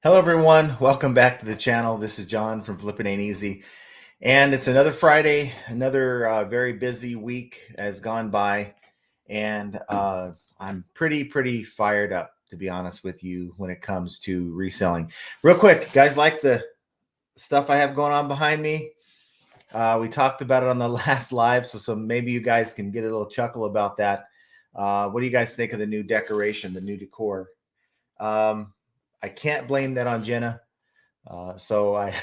Hello, everyone. Welcome back to the channel. This is John from Flippin' Ain't Easy. And it's another Friday. Another very busy week has gone by. And I'm pretty fired up, to be honest with you, when it comes to reselling. Real quick, guys, like the stuff I have going on behind me? We talked about it on the last live, so maybe you guys can get a little chuckle about that. What do you guys think of the new decoration, the new decor? I can't blame that on Jenna. So I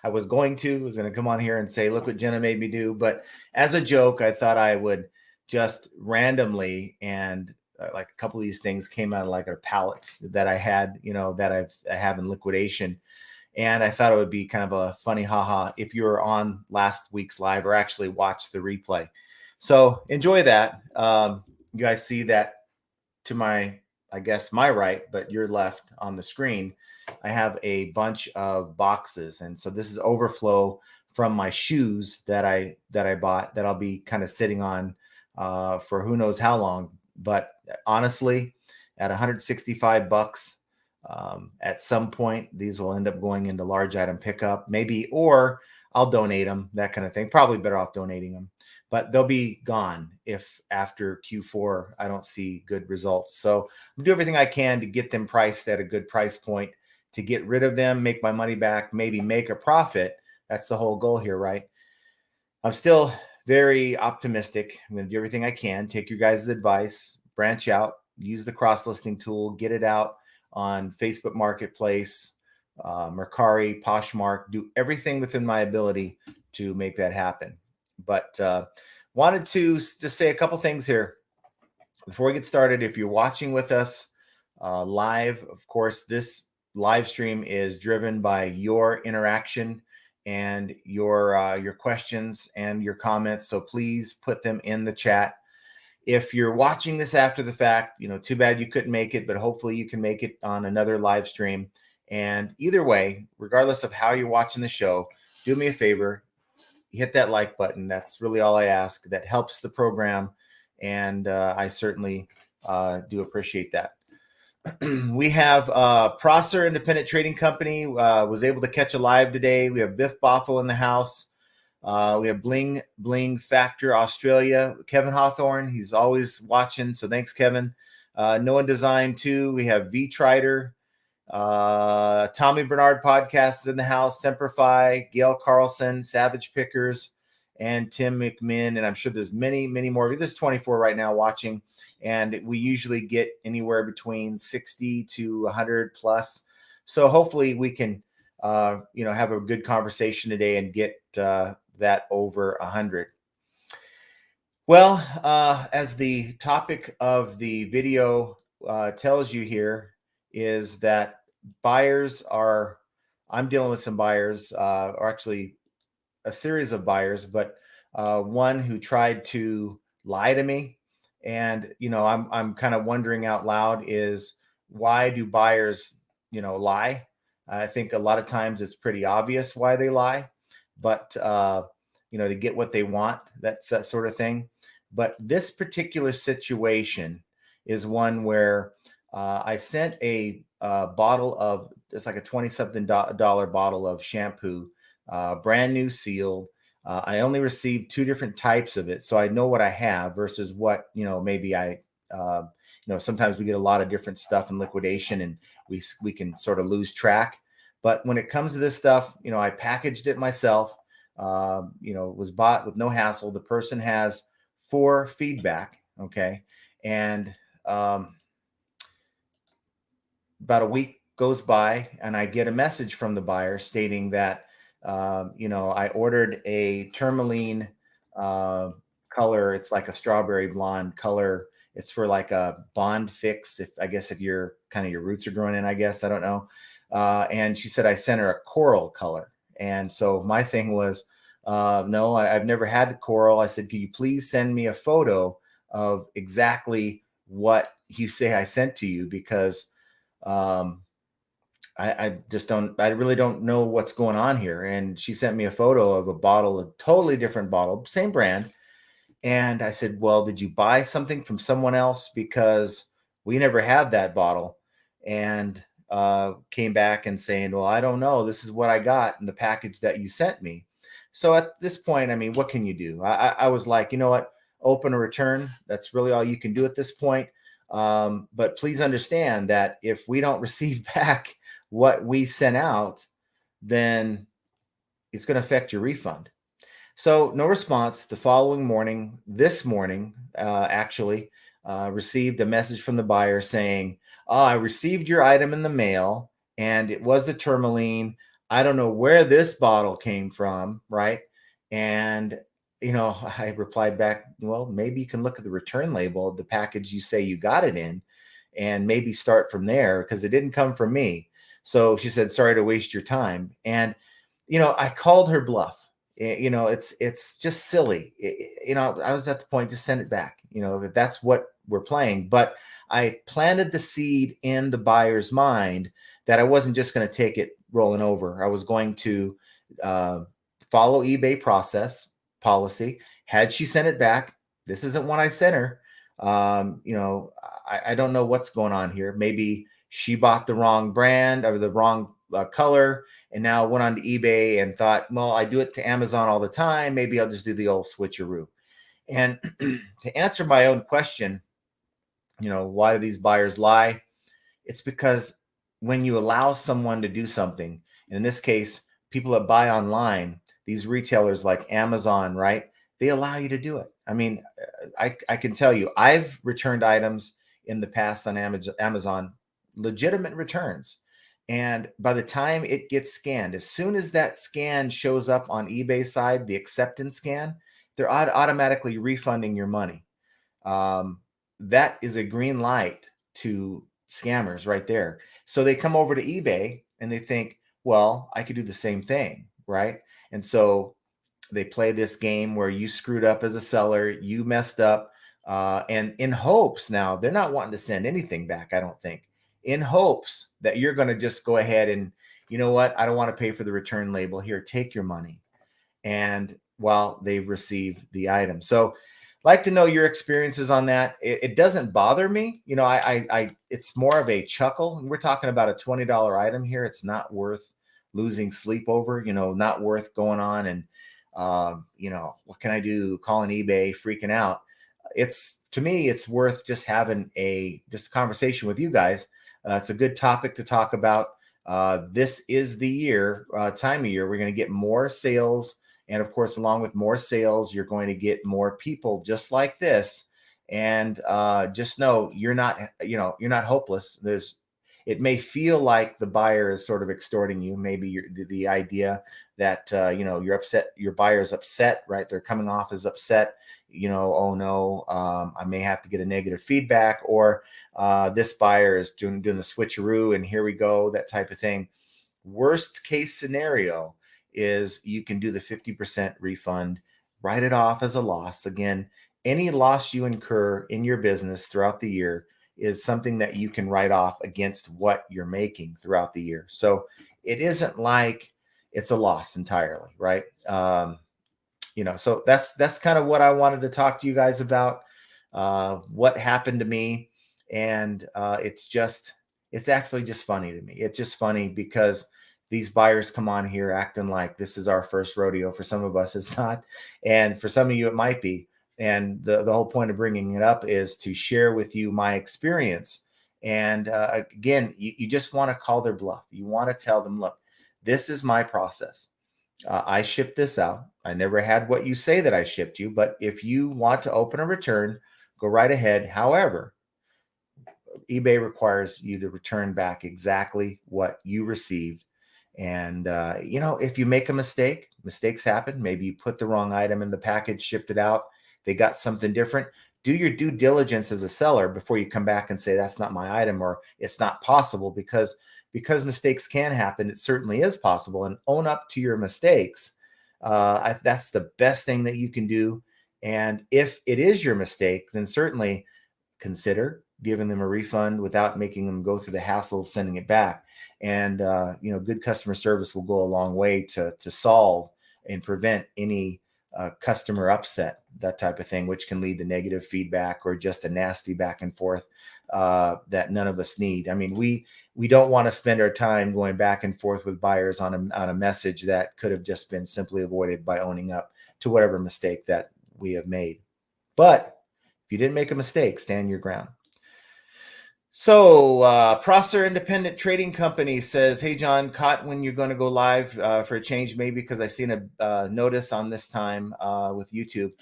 I was going to come on here and say, look what Jenna made me do. But as a joke, I thought I would just randomly and like a couple of these things came out of like our pallets that I had, that I have in liquidation. And I thought it would be kind of a funny haha if you were on last week's live or actually watched the replay. So enjoy that. You guys see that to my, I guess, my right, but your left on the screen. I have a bunch of boxes, and so this is overflow from my shoes that I bought that I'll be kind of sitting on for who knows how long. But honestly, at 165 bucks, at some point these will end up going into large item pickup, maybe, or I'll donate them, that kind of thing. Probably better off donating them, but they'll be gone if after Q4 I don't see good results. So I'm do everything I can to get them priced at a good price point, to get rid of them, make my money back, maybe make a profit. That's the whole goal here, right? I'm still very optimistic. I'm going to do everything I can, take your guys' advice, branch out, use the cross-listing tool, get it out on Facebook Marketplace, Mercari, Poshmark, do everything within my ability to make that happen. But wanted to just say a couple things here before we get started. If you're watching with us live, of course, this live stream is driven by your interaction and your questions and your comments. So please put them in the chat. If you're watching this after the fact, too bad you couldn't make it, but hopefully you can make it on another live stream. And either way, regardless of how you're watching the show, do me a favor, hit that like button. That's really all I ask. That helps the program, and I certainly do appreciate that. We have Prosser Independent Trading Company was able to catch a live today. We have Biff Boffo in the house. We have Bling Factor Australia, Kevin Hawthorne. He's always watching, so thanks, Kevin. No One Design too. We have V Trider. Tommy Bernard Podcast is in the house. Semperfi, Gail Carlson, Savage Pickers, and Tim McMinn. And I'm sure there's many more. There's 24 right now watching, and we usually get anywhere between 60 to 100 plus. So hopefully we can, have a good conversation today and get that over 100. Well, as the topic of the video tells you here, is that I'm dealing with some buyers, or actually a series of buyers, but one who tried to lie to me. And, I'm kind of wondering out loud is, why do buyers, lie? I think a lot of times it's pretty obvious why they lie, but, to get what they want, that's that sort of thing. But this particular situation is one where I sent a bottle of, it's like a 20-something dollar bottle of shampoo, brand new sealed. I only received 2 different types of it, so I know what I have versus what, maybe I, sometimes we get a lot of different stuff in liquidation and we can sort of lose track. But when it comes to this stuff, I packaged it myself, was bought with no hassle. The person has 4 feedback. Okay. And about a week goes by and I get a message from the buyer stating that, I ordered a tourmaline color. It's like a strawberry blonde color. It's for like a bond fix. If you're kind of, your roots are growing in, I guess, I don't know. And she said I sent her a coral color. And so my thing was, no, I've never had coral. I said, could you please send me a photo of exactly what you say I sent to you? Because I really don't know what's going on here. And she sent me a photo of a bottle, a totally different bottle, same brand. And I said, well, did you buy something from someone else? Because we never had that bottle. And came back and saying, well, I don't know, this is what I got in the package that you sent me. So at this point, I mean, what can you do? I was like, you know what, open a return. That's really all you can do at this point. But please understand that if we don't receive back what we sent out, then it's going to affect your refund. So no response. The following morning, this morning, actually, received a message from the buyer saying, "Oh, I received your item in the mail, and it was a tourmaline. I don't know where this bottle came from, right?" And I replied back, "Well, maybe you can look at the return label of the package you say you got it in, and maybe start from there because it didn't come from me." So she said, "Sorry to waste your time." And I called her bluff. It's just silly. I was at the point, just send it back. If that's what we're playing. But I planted the seed in the buyer's mind that I wasn't just going to take it rolling over. I was going to follow eBay process policy. Had she sent it back, this isn't what I sent her. I don't know what's going on here. Maybe she bought the wrong brand or the wrong color, and now went on to eBay and thought, well, I do it to Amazon all the time. Maybe I'll just do the old switcheroo. And to answer my own question, why do these buyers lie? It's because when you allow someone to do something, and in this case, people that buy online, these retailers like Amazon, right? They allow you to do it. I mean, I can tell you, I've returned items in the past on Amazon, legitimate returns. And by the time it gets scanned, as soon as that scan shows up on eBay side, the acceptance scan, they're automatically refunding your money. That is a green light to scammers right there. So they come over to eBay and they think, well, I could do the same thing, right? And so they play this game where you screwed up as a seller, you messed up, and in hopes, now they're not wanting to send anything back, I don't think, in hopes that you're going to just go ahead and, you know what, I don't want to pay for the return label. Here, take your money. And while they've received the item. So like to know your experiences on that. It doesn't bother me. It's more of a chuckle. We're talking about a $20 item here. It's not worth losing sleep over, not worth going on and, what can I do? Calling eBay, freaking out. To me, it's worth just having just a conversation with you guys. It's a good topic to talk about. This is the time of year. We're going to get more sales. And of course, along with more sales, you're going to get more people just like this. And just know you're not hopeless. It may feel like the buyer is sort of extorting you. Maybe the idea that you're upset, your buyer's upset, right? They're coming off as upset. Oh no, I may have to get a negative feedback, or this buyer is doing the switcheroo, and here we go, that type of thing. Worst case scenario is you can do the 50% refund, write it off as a loss. Again, any loss you incur in your business throughout the year is something that you can write off against what you're making throughout the year. So it isn't like it's a loss entirely, right? So that's kind of what I wanted to talk to you guys about, what happened to me. And it's actually just funny to me. It's just funny because these buyers come on here acting like this is our first rodeo. For some of us, it's not. And for some of you, it might be. And the whole point of bringing it up is to share with you my experience. And again, you just want to call their bluff. You want to tell them, look, this is my process. I shipped this out. I never had what you say that I shipped you, but if you want to open a return, go right ahead. However, eBay requires you to return back exactly what you received. And, if you make a mistake, mistakes happen. Maybe you put the wrong item in the package, shipped it out. They got something different. Do your due diligence as a seller before you come back and say, that's not my item, or it's not possible, because mistakes can happen. It certainly is possible, and own up to your mistakes. That's the best thing that you can do. And if it is your mistake, then certainly consider giving them a refund without making them go through the hassle of sending it back. And good customer service will go a long way to solve and prevent any customer upset, that type of thing, which can lead to negative feedback or just a nasty back and forth. that none of us need. I mean, we don't want to spend our time going back and forth with buyers on a message that could have just been simply avoided by owning up to whatever mistake that we have made. But if you didn't make a mistake, stand your ground. So, Prosser Independent Trading Company says, "Hey John, caught when you're going to go live for a change, maybe because I seen a notice on this time with YouTube."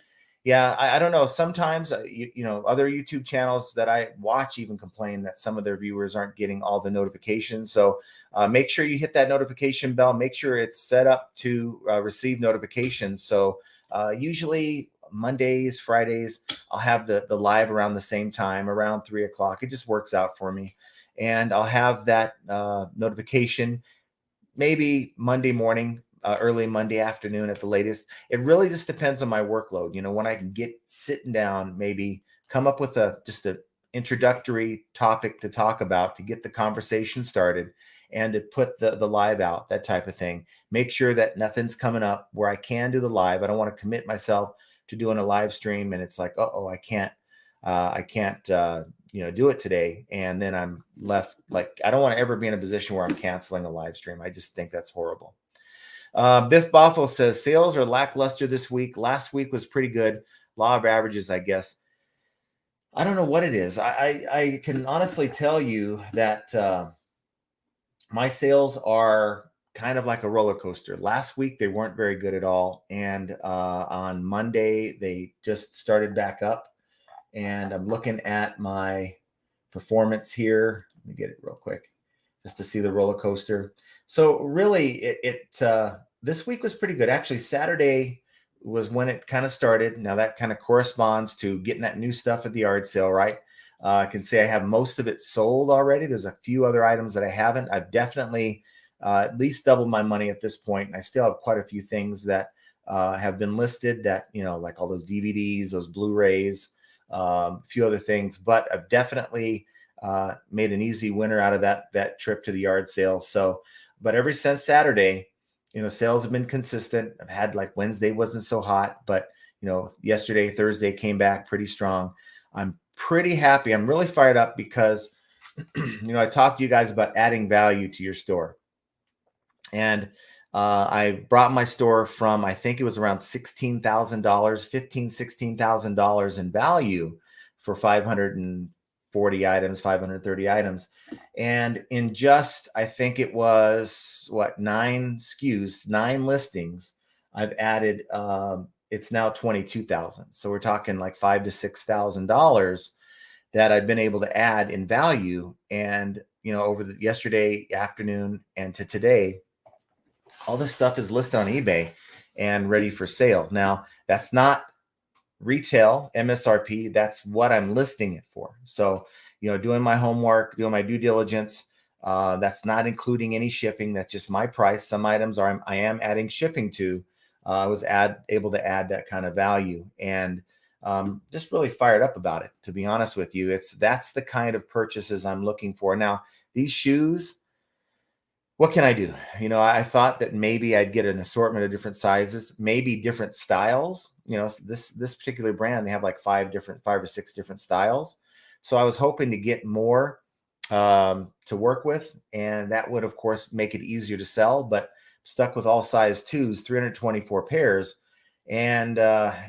Yeah, I don't know. Sometimes, you know, other YouTube channels that I watch even complain that some of their viewers aren't getting all the notifications. So make sure you hit that notification bell. Make sure it's set up to receive notifications. So usually Mondays, Fridays, I'll have the live around the same time, around 3 o'clock. It just works out for me. And I'll have that notification maybe Monday morning, early Monday afternoon at the latest. It really just depends on my workload. You know, when I can get sitting down, maybe come up with just a introductory topic to talk about to get the conversation started and to put the live out, that type of thing. Make sure that nothing's coming up where I can do the live. I don't want to commit myself to doing a live stream and it's like, oh, I can't you know, do it today, and then I'm left like I don't want to ever be in a position where I'm canceling a live stream. I just think that's horrible. Biff Boffo says sales are lackluster this week. Last week was pretty good. Law of averages, I guess. I don't know what it is. I can honestly tell you that my sales are kind of like a roller coaster. Last week they weren't very good at all, and on Monday they just started back up. And I'm looking at my performance here. Let me get it real quick just to see the roller coaster. So really this week was pretty good. Actually, Saturday was when it kind of started. Now that kind of corresponds to getting that new stuff at the yard sale, right? I can say I have most of it sold already. There's a few other items that I haven't. I've definitely at least doubled my money at this point, and I still have quite a few things that have been listed that, you know, like all those DVDs, those Blu-rays, a few other things, but I've definitely made an easy winner out of that trip to the yard sale. So, but ever since Saturday, you know, sales have been consistent. I've had like Wednesday wasn't so hot, but you know, yesterday, Thursday came back pretty strong. I'm pretty happy. I'm really fired up because, you know, I talked to you guys about adding value to your store. And I brought my store from, I think it was around $16,000, $16,000 in value for 540 items, 530 items. And in just, I think it was what, 9 SKUs, 9 listings, I've added, it's now 22,000. So we're talking like $5,000 to $6,000 that I've been able to add in value. And, you know, over the yesterday afternoon and to today, all this stuff is listed on eBay and ready for sale. Now, that's not retail MSRP. That's what I'm listing it for. So, you know, doing my homework, doing my due diligence, that's not including any shipping. That's just my price. Some items I am adding shipping to. I was able to add that kind of value, and just really fired up about it. To be honest with you, that's the kind of purchases I'm looking for. Now, these shoes, what can I do? You know, I thought that maybe I'd get an assortment of different sizes, maybe different styles. You know, this particular brand, they have like 5 or 6 different styles. So I was hoping to get more to work with, and that would, of course, make it easier to sell. But stuck with all size 2s, 324 pairs, and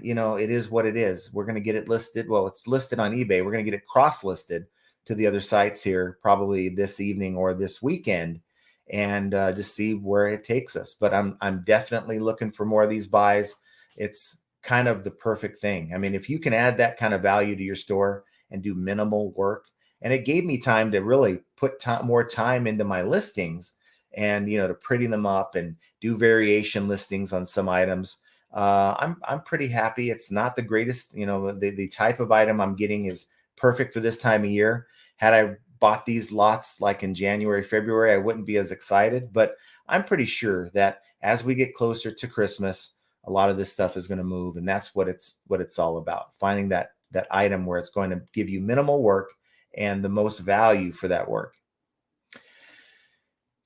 you know, it is what it is. We're going to get it listed. Well, it's listed on eBay. We're going to get it cross-listed to the other sites here, probably this evening or this weekend, and just see where it takes us. But I'm definitely looking for more of these buys. It's kind of the perfect thing. I mean, if you can add that kind of value to your store and do minimal work, and it gave me time to really put more time into my listings, and you know, to pretty them up and do variation listings on some items. I'm pretty happy. It's not the greatest, you know, the type of item I'm getting is perfect for this time of year. Had I bought these lots like in January, February, I wouldn't be as excited, but I'm pretty sure that as we get closer to Christmas, a lot of this stuff is going to move. And that's what it's all about. Finding that item where it's going to give you minimal work and the most value for that work.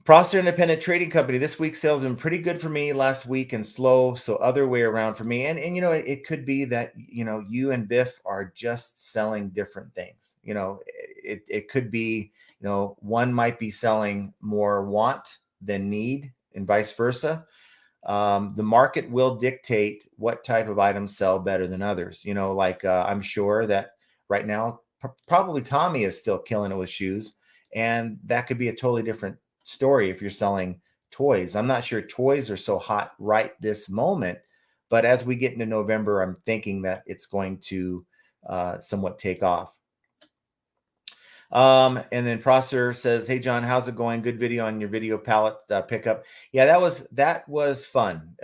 Prosser Independent Trading Company. This week's sales have been pretty good for me last week and slow. So other way around for me. And you know, it could be that, you know, you and Biff are just selling different things. You know, it could be, one might be selling more want than need, and vice versa. The market will dictate what type of items sell better than others. Like I'm sure that right now, probably Tommy is still killing it with shoes, and that could be a totally different story if you're selling toys. I'm not sure toys are so hot right this moment, but as we get into November, I'm thinking that it's going to somewhat take off. And then Prosser says, "Hey John, how's it going? Good video on your video palette pickup. Yeah, that was fun.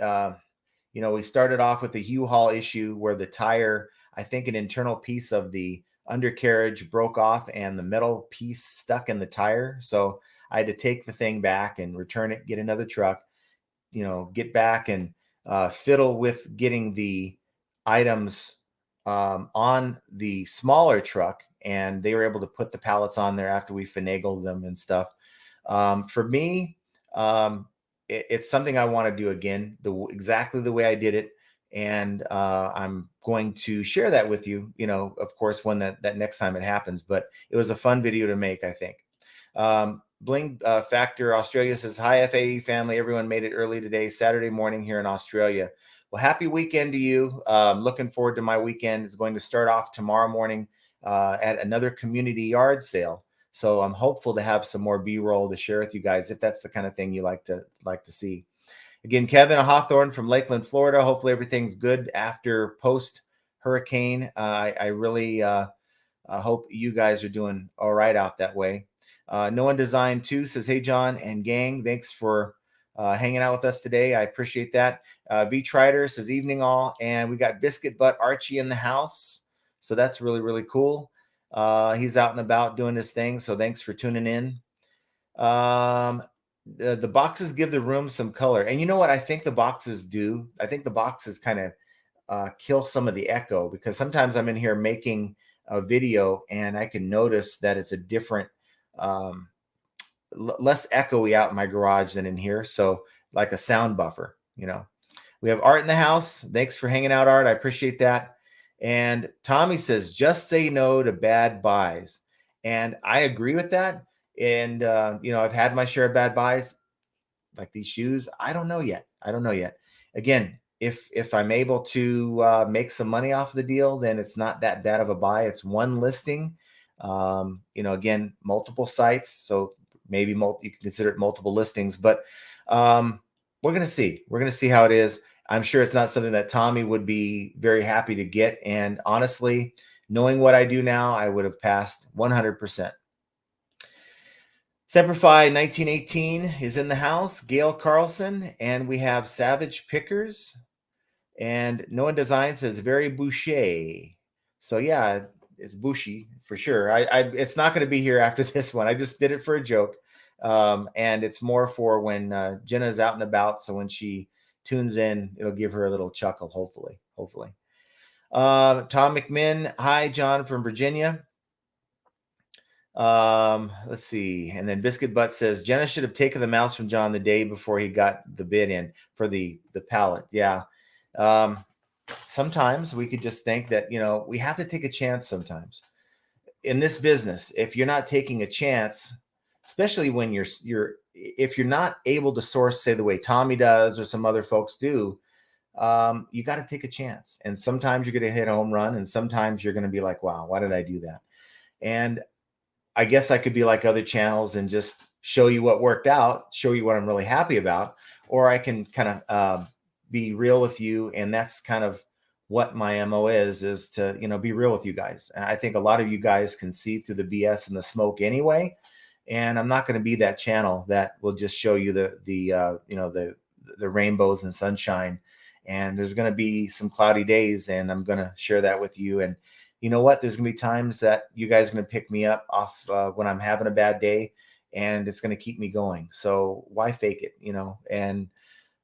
We started off with the U-Haul issue where the tire, I think an internal piece of the undercarriage broke off and the metal piece stuck in the tire. So I had to take the thing back and return it, get another truck, get back and fiddle with getting the items on the smaller truck, and they were able to put the pallets on there after we finagled them and stuff. For me, it's something I want to do again, exactly the way I did it, and I'm going to share that with you. Of course, when that next time it happens. But it was a fun video to make, I think. Bling Factor Australia says, "Hi FAE family, everyone made it early today, Saturday morning here in Australia. Well, happy weekend to you. Looking forward to my weekend. It's going to start off tomorrow morning at another community yard sale. So I'm hopeful to have some more B-roll to share with you guys if that's the kind of thing you like to see." Again, Kevin Hawthorne from Lakeland, Florida. Hopefully everything's good after post hurricane. I really hope you guys are doing all right out that way. No One Design 2 says, "Hey, John and gang, thanks for hanging out with us today. I appreciate that." V Trider says, "Evening all." And we got Biscuit Butt Archie in the house. So that's really, really cool. He's out and about doing his thing. So thanks for tuning in. The boxes give the room some color. And you know what I think the boxes do? I think the boxes kind of kill some of the echo, because sometimes I'm in here making a video and I can notice that it's a different less echoey out in my garage than in here. So like a sound buffer. We have Art in the house. Thanks for hanging out, Art. I appreciate that. And Tommy says, "Just say no to bad buys." And I agree with that. And I've had my share of bad buys, like these shoes. I don't know yet. Again, if I'm able to make some money off the deal, then it's not that bad of a buy. It's one listing. Again, multiple sites, so maybe you can consider it multiple listings. But we're gonna see. We're gonna see how it is. I'm sure it's not something that Tommy would be very happy to get. And honestly, knowing what I do now, I would have passed 100%. Semperfi 1918 is in the house. Gail Carlson, and we have Savage Pickers. And No One Design says, "Very boucher." So yeah, it's bushy for sure. It's not going to be here after this one. I just did it for a joke. And it's more for when Jenna's out and about. So when she tunes in, it'll give her a little chuckle, hopefully. Tom McMinn, "Hi, John from Virginia." Let's see. And then Biscuit Butt says, "Jenna should have taken the mouse from John the day before he got the bid in for the pallet." Yeah. Sometimes we could just think that, we have to take a chance sometimes. In this business, if you're not taking a chance, especially when if you're not able to source, say, the way Tommy does or some other folks do, you got to take a chance. And sometimes you're going to hit a home run, and sometimes you're going to be like, wow, why did I do that? And I guess I could be like other channels and just show you what worked out, show you what I'm really happy about, or I can kind of be real with you. And that's kind of what my MO is to, be real with you guys. And I think a lot of you guys can see through the BS and the smoke anyway. And I'm not going to be that channel that will just show you the rainbows and sunshine. And there's going to be some cloudy days, and I'm going to share that with you. And you know what? There's going to be times that you guys are going to pick me up off when I'm having a bad day, and it's going to keep me going. So why fake it, And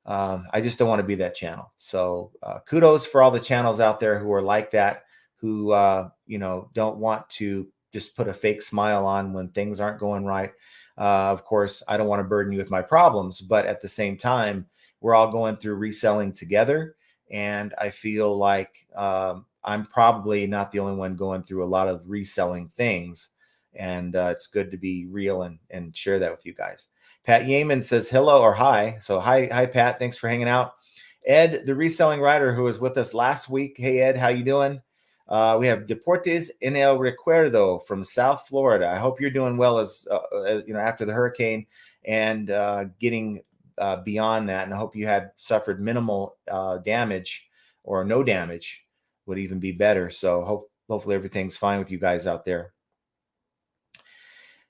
I just don't want to be that channel. So kudos for all the channels out there who are like that, who, don't want to just put a fake smile on when things aren't going right. Of course, I don't want to burden you with my problems, but at the same time, we're all going through reselling together. And I feel like I'm probably not the only one going through a lot of reselling things. and it's good to be real and share that with you guys. Pat Yeaman says hello or hi. So hi Pat, thanks for hanging out. Ed, the reselling writer who was with us last week. Hey Ed, how you doing? We have Deportes en el Recuerdo from South Florida. I hope you're doing well as after the hurricane and getting beyond that. And I hope you had suffered minimal damage or no damage would even be better. So hopefully everything's fine with you guys out there.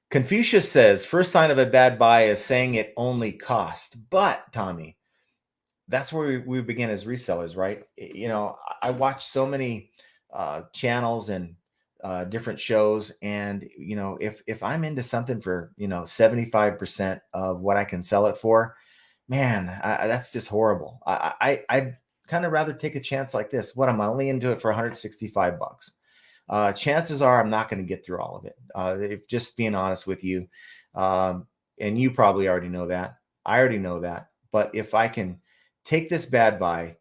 Confucius says, first sign of a bad buy is saying it only cost. But Tommy, that's where we begin as resellers, right? I watch so many channels and different shows, and if I'm into something for 75% of what I can sell it for, man, that's just horrible. I'd kind of rather take a chance like this. What am I only into it for 165 bucks? Chances are I'm not going to get through all of it. If just being honest with you, and you probably already know that. I already know that. But if I can take this bad buy,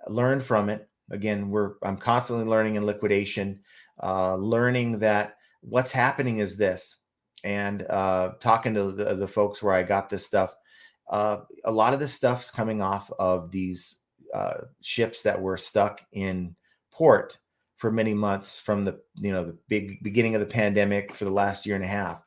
learn from it. Again, I'm constantly learning in liquidation, learning that what's happening is this, and talking to the folks where I got this stuff. A lot of this stuff's coming off of these ships that were stuck in port for many months from the big beginning of the pandemic for the last year and a half.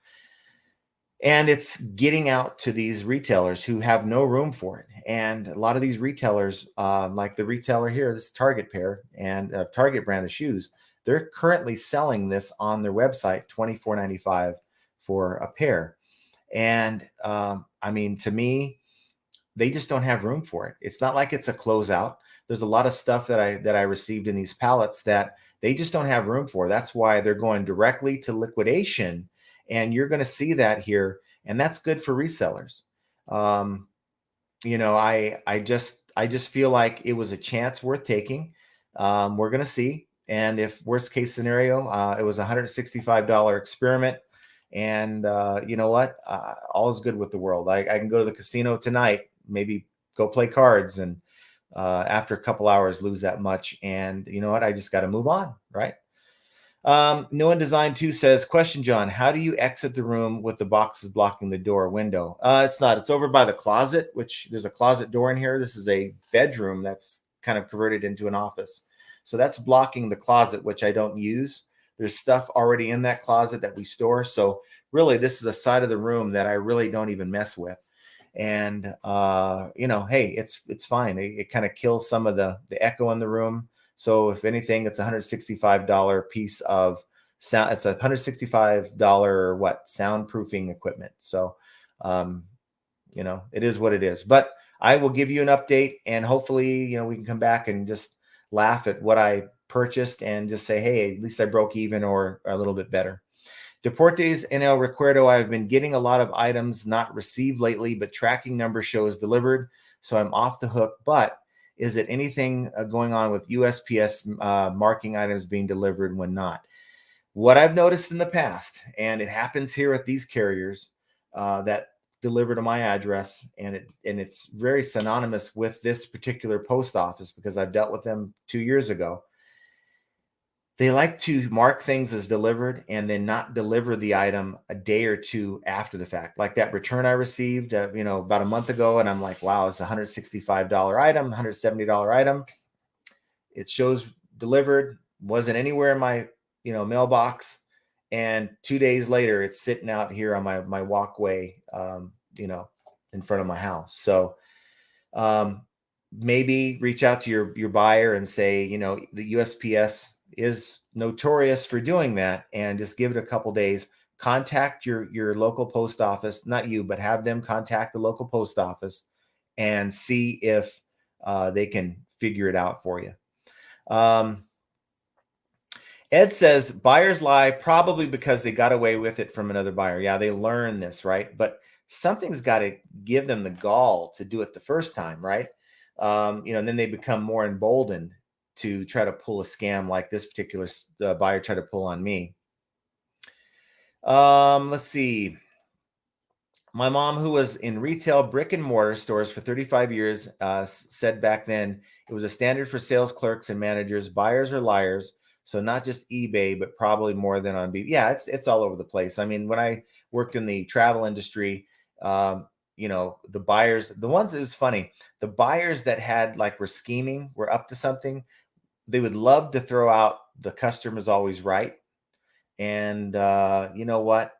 And it's getting out to these retailers who have no room for it. And a lot of these retailers, like the retailer here, this Target pair and Target brand of shoes, they're currently selling this on their website, $24.95 for a pair. And to me, they just don't have room for it. It's not like it's a closeout. There's a lot of stuff that I received in these pallets that they just don't have room for. That's why they're going directly to liquidation. And you're going to see that here, and that's good for resellers. I just feel like it was a chance worth taking. We're going to see, and if worst case scenario, it was a $165 experiment, and you know what? All is good with the world. I can go to the casino tonight, maybe go play cards, and after a couple hours lose that much, and you know what? I just got to move on, right? No One Design 2 says, question, John, how do you exit the room with the boxes blocking the door window? It's over by the closet, which there's a closet door in here. This is a bedroom that's kind of converted into an office. So that's blocking the closet, which I don't use. There's stuff already in that closet that we store. So really, this is a side of the room that I really don't even mess with. And, hey, it's fine. It kind of kills some of the echo in the room. So if anything, it's $165 piece of sound. It's $165 soundproofing equipment. So, it is what it is. But I will give you an update, and hopefully, we can come back and just laugh at what I purchased and just say, hey, at least I broke even or a little bit better. Deportes en el Recuerdo, I've been getting a lot of items not received lately, but tracking number shows delivered. So I'm off the hook. But is it anything going on with USPS marking items being delivered when not? What I've noticed in the past, and it happens here at these carriers that deliver to my address, and it's very synonymous with this particular post office because I've dealt with them 2 years ago. They like to mark things as delivered and then not deliver the item a day or two after the fact. Like that return I received, about a month ago, and I'm like, wow, it's a $165 item, $170 item. It shows delivered, wasn't anywhere in my, mailbox. And 2 days later, it's sitting out here on my walkway, in front of my house. So, maybe reach out to your buyer and say, the USPS is notorious for doing that, and just give it a couple days. Contact your local post office, not you, but have them contact the local post office and see if they can figure it out for you. Ed says buyers lie probably because they got away with it from another buyer. Yeah, they learn this, right? But something's got to give them the gall to do it the first time, right? And then they become more emboldened to try to pull a scam like this particular buyer tried to pull on me. Let's see. My mom, who was in retail brick and mortar stores for 35 years, said back then it was a standard for sales clerks and managers. Buyers are liars. So not just eBay, but probably more than on eBay. Yeah, it's all over the place. I mean, when I worked in the travel industry, the buyers, the ones that was funny, the buyers that had like were scheming, were up to something, they would love to throw out the customer's always right. And you know what?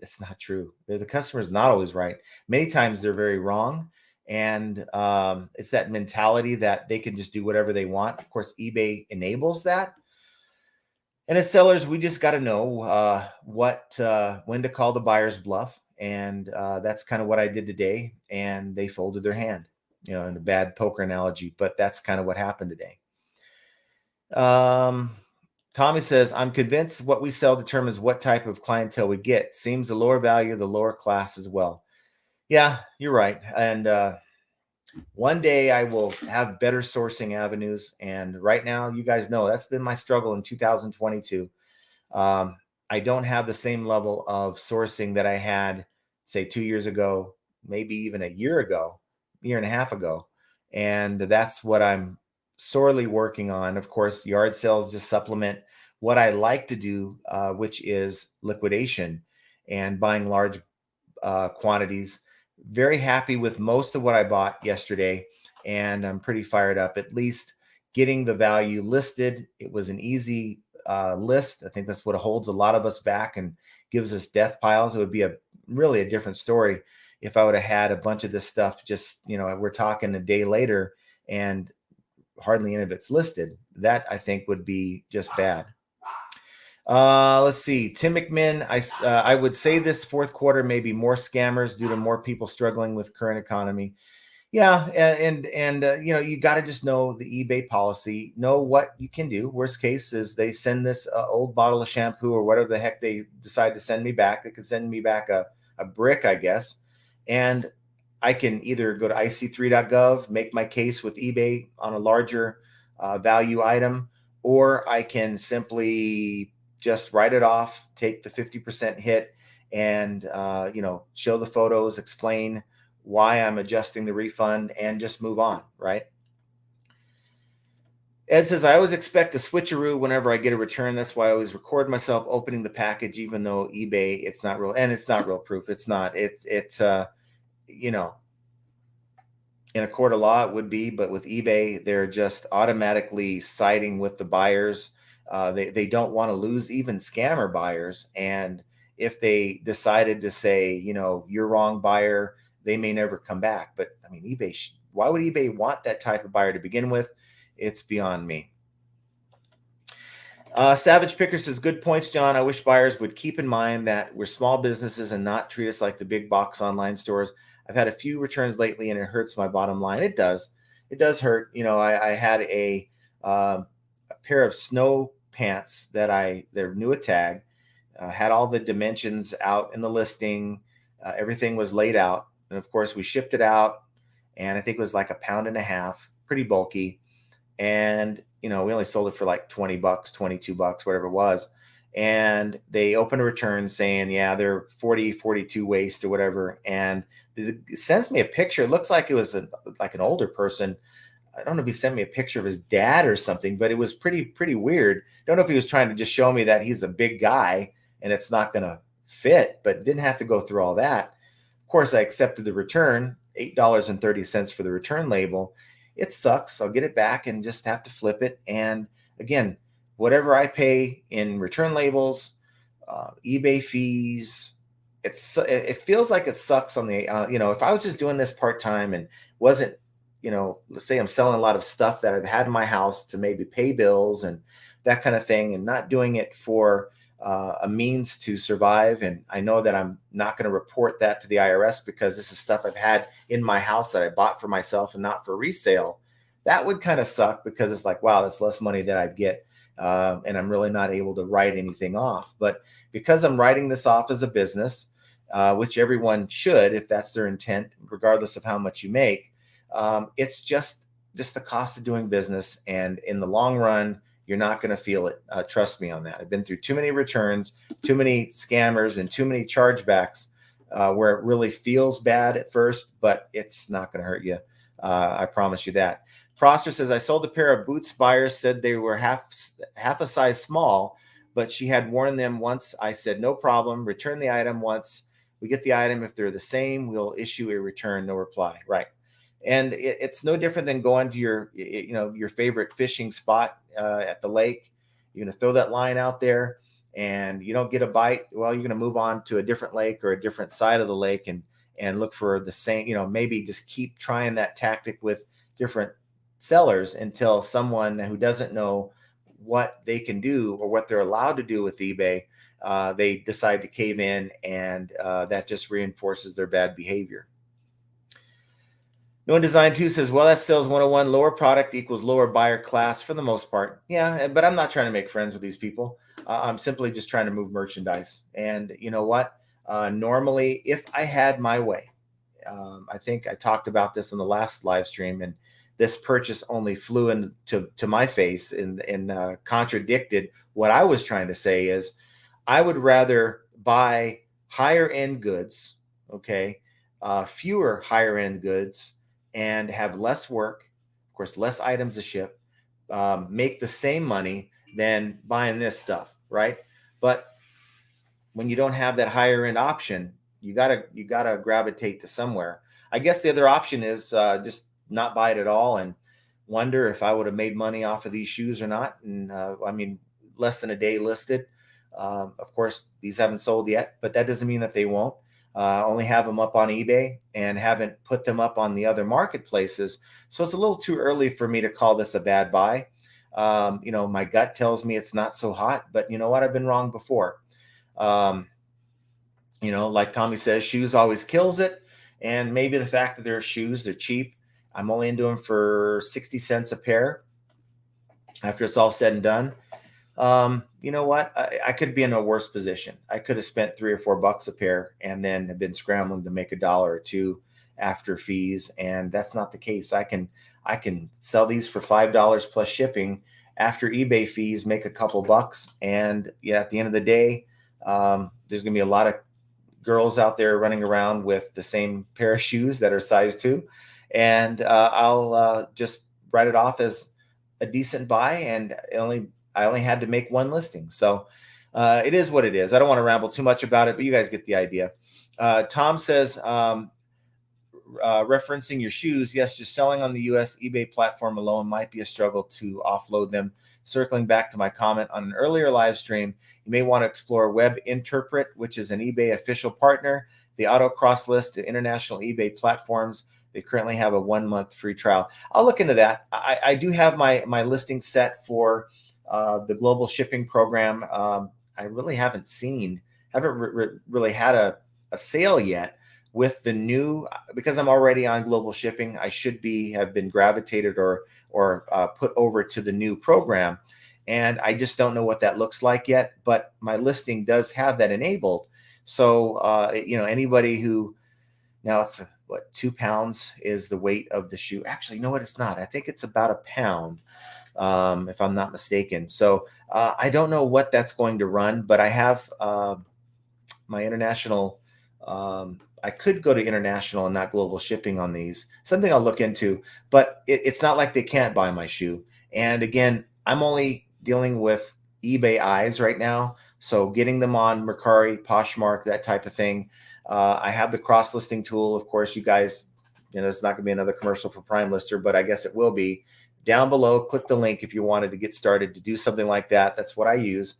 It's not true. The customer's not always right. Many times they're very wrong. And it's that mentality that they can just do whatever they want. Of course, eBay enables that. And as sellers, we just got to know when to call the buyer's bluff. And that's kind of what I did today. And they folded their hand, in a bad poker analogy, but that's kind of what happened today. Tommy says, I'm convinced what we sell determines what type of clientele we get. Seems the lower value, the lower class as well. Yeah, you're right. And one day I will have better sourcing avenues. And right now, you guys know that's been my struggle in 2022. I don't have the same level of sourcing that I had, say, 2 years ago, maybe even a year and a half ago. And that's what I'm sorely working on. Of course, yard sales just supplement what I like to do, which is liquidation and buying large quantities. Very happy with most of what I bought yesterday, and I'm pretty fired up. At least getting the value listed. It was an easy list. I think that's what holds a lot of us back and gives us death piles. It would be really a different story if I would have had a bunch of this stuff. Just we're talking a day later and hardly any of it's listed. That I think would be just bad. Let's see. Tim McMinn, I would say this fourth quarter may be more scammers due to more people struggling with current economy. Yeah, and you got to just know the eBay policy, know what you can do. Worst case is they send this old bottle of shampoo or whatever the heck they decide to send me back. They could send me back a brick, I guess, and I can either go to ic3.gov, make my case with eBay on a larger value item, or I can simply just write it off, take the 50% hit, and show the photos, explain why I'm adjusting the refund, and just move on, right? Ed says, I always expect a switcheroo whenever I get a return. That's why I always record myself opening the package, even though eBay, it's not real, and it's not real proof. It's not. It's in a court of law, it would be, but with eBay, they're just automatically siding with the buyers. They don't want to lose even scammer buyers. And if they decided to say, you're wrong, buyer, they may never come back. But I mean, why would eBay want that type of buyer to begin with? It's beyond me. Savage Picker says, good points, John. I wish buyers would keep in mind that we're small businesses and not treat us like the big box online stores. I've had a few returns lately and it hurts my bottom line. It does hurt. I had a pair of snow pants they're new at tag, had all the dimensions out in the listing. Everything was laid out. And of course we shipped it out, and I think it was like 1.5 pounds, pretty bulky. And, we only sold it for like $20, $22, whatever it was. And they opened a return saying, yeah, they're 40, 42 waist or whatever. And it sends me a picture. It looks like it was like an older person. I don't know if he sent me a picture of his dad or something, but it was pretty weird. Don't know if he was trying to just show me that he's a big guy and it's not going to fit, but didn't have to go through all that. Of course, I accepted the return, $8.30 for the return label. It sucks. I'll get it back and just have to flip it. And again, whatever I pay in return labels, eBay fees, it feels like it sucks on the, if I was just doing this part-time and wasn't, let's say I'm selling a lot of stuff that I've had in my house to maybe pay bills and that kind of thing, and not doing it for a means to survive. And I know that I'm not going to report that to the IRS because this is stuff I've had in my house that I bought for myself and not for resale. That would kind of suck because it's like, wow, that's less money that I'd get. And I'm really not able to write anything off. But because I'm writing this off as a business, which everyone should, if that's their intent, regardless of how much you make, it's just the cost of doing business. And in the long run, you're not going to feel it. Trust me on that. I've been through too many returns, too many scammers, and too many chargebacks where it really feels bad at first, but it's not going to hurt you. I promise you that. Prosser says, I sold a pair of boots. Buyers said they were half a size small, but she had worn them once. I said, no problem. Return the item once we get the item. If they're the same, we'll issue a return. No reply. Right. And it's no different than going to your favorite fishing spot at the lake. You're going to throw that line out there and you don't get a bite. Well, you're going to move on to a different lake or a different side of the lake and look for the same, maybe just keep trying that tactic with different sellers until someone who doesn't know what they can do or what they're allowed to do with eBay, they decide to cave in, and that just reinforces their bad behavior. No One Design 2 says, well, that's sales 101. Lower product equals lower buyer class for the most part. Yeah, but I'm not trying to make friends with these people. I'm simply just trying to move merchandise. And you know what? Normally, if I had my way, I think I talked about this in the last live stream, and this purchase only flew into my face and contradicted what I was trying to say is I would rather buy higher end goods, okay, fewer higher end goods, and have less work, of course, less items to ship, make the same money than buying this stuff, right? But when you don't have that higher end option, you gotta gravitate to somewhere. I guess the other option is just not buy it at all and wonder if I would have made money off of these shoes or not. And I mean, less than a day listed. Of course, these haven't sold yet, but that doesn't mean that they won't. Only have them up on eBay and haven't put them up on the other marketplaces. So it's a little too early for me to call this a bad buy. My gut tells me it's not so hot, but you know what? I've been wrong before. Like Tommy says, shoes always kills it. And maybe the fact that they're shoes, they're cheap. I'm only into them for 60 cents a pair after it's all said and done. You know what? I could be in a worse position. I could have spent $3 or $4 a pair and then have been scrambling to make $1 or $2 after fees. And that's not the case. I can sell these for $5 plus shipping after eBay fees, make a couple bucks. And yeah, at the end of the day, there's going to be a lot of girls out there running around with the same pair of shoes that are size 2. And I'll just write it off as a decent buy. And I only had to make one listing. So it is what it is. I don't want to ramble too much about it, but you guys get the idea. Tom says, referencing your shoes, yes, just selling on the US eBay platform alone might be a struggle to offload them. Circling back to my comment on an earlier live stream, you may want to explore Web Interpret, which is an eBay official partner. They auto cross list to international eBay platforms. They currently have a 1-month free trial. I'll look into that. I do have my listing set for the global shipping program. I really haven't really had a sale yet with the new, because I'm already on global shipping. I should have been gravitated or put over to the new program. And I just don't know what that looks like yet, but my listing does have that enabled. So, anybody who, now it's 2 pounds is the weight of the shoe. Actually, you know what? It's not. I think it's about 1 pound. If I'm not mistaken. So I don't know what that's going to run, but I have my international. I could go to international and not global shipping on these. Something I'll look into, but it's not like they can't buy my shoe. And again, I'm only dealing with eBay eyes right now. So getting them on Mercari, Poshmark, that type of thing. I have the cross listing tool. Of course, you guys, it's not going to be another commercial for Prime Lister, but I guess it will be. Down below, click the link if you wanted to get started to do something like that. That's what I use.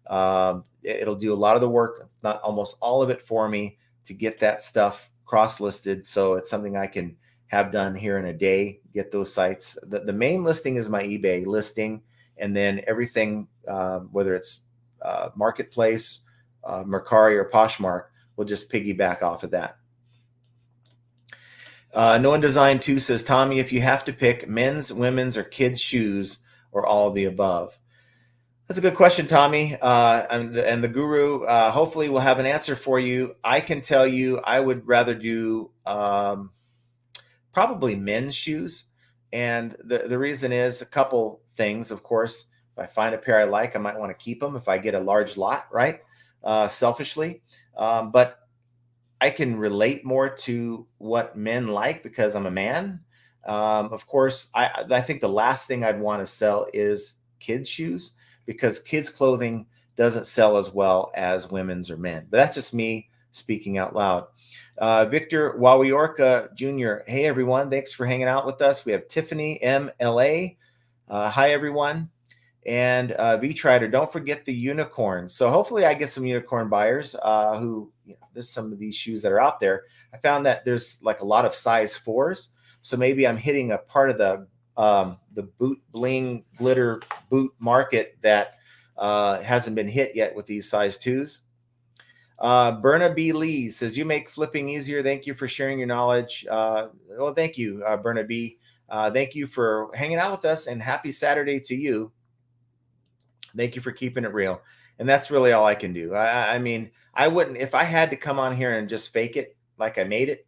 It'll do a lot of the work, not almost all of it for me, to get that stuff cross-listed. So it's something I can have done here in a day, get those sites. The main listing is my eBay listing, and then everything, whether it's Marketplace, Mercari, or Poshmark, will just piggyback off of that. No One Design 2 says, Tommy, if you have to pick men's, women's, or kids' shoes, or all of the above. That's a good question, Tommy. And the guru hopefully will have an answer for you. I can tell you I would rather do probably men's shoes. And the reason is a couple things, of course. If I find a pair I like, I might want to keep them if I get a large lot, right? Selfishly. But I can relate more to what men like because I'm a man. Of course, I think the last thing I'd want to sell is kids' shoes because kids' clothing doesn't sell as well as women's or men. But that's just me speaking out loud. Victor Wawiorka Jr. Hey, everyone. Thanks for hanging out with us. We have Tiffany MLA. Hi, everyone. And V-Trider, don't forget the unicorn. So hopefully I get some unicorn buyers who, there's some of these shoes that are out there. I found that there's like a lot of size 4s. So maybe I'm hitting a part of the boot bling glitter boot market that hasn't been hit yet with these size 2s. Berna B. Lee says, you make flipping easier. Thank you for sharing your knowledge. Well, thank you, Berna B. Thank you for hanging out with us, and happy Saturday to you. Thank you for keeping it real. And that's really all I can do. I mean, I wouldn't, if I had to come on here and just fake it like I made it,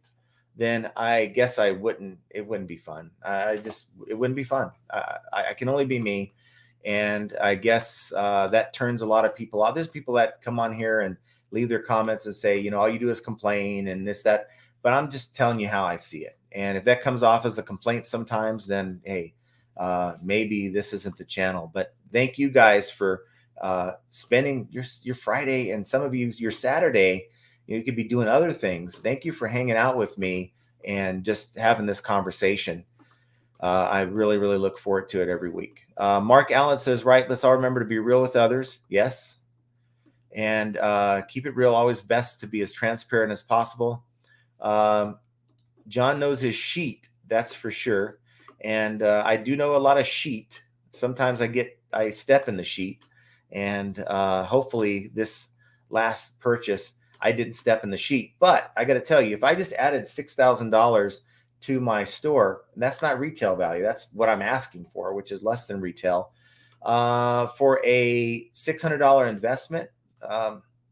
then I guess it wouldn't be fun. It wouldn't be fun. I can only be me. And I guess that turns a lot of people out. There's people that come on here and leave their comments and say, all you do is complain and this, that, but I'm just telling you how I see it. And if that comes off as a complaint sometimes, then, hey, maybe this isn't the channel. But thank you guys for spending your Friday, and some of you your Saturday. You could be doing other things. Thank you for hanging out with me and just having this conversation. I really, really look forward to it every week. Mark Allen says, right, let's all remember to be real with others. Yes. And keep it real. Always best to be as transparent as possible. John knows his sheet. That's for sure. And I do know a lot of sheet. Sometimes I step in the sheet. And hopefully this last purchase, I didn't step in the sheet. But I got to tell you, if I just added $6,000 to my store, that's not retail value. That's what I'm asking for, which is less than retail. For a $600 investment,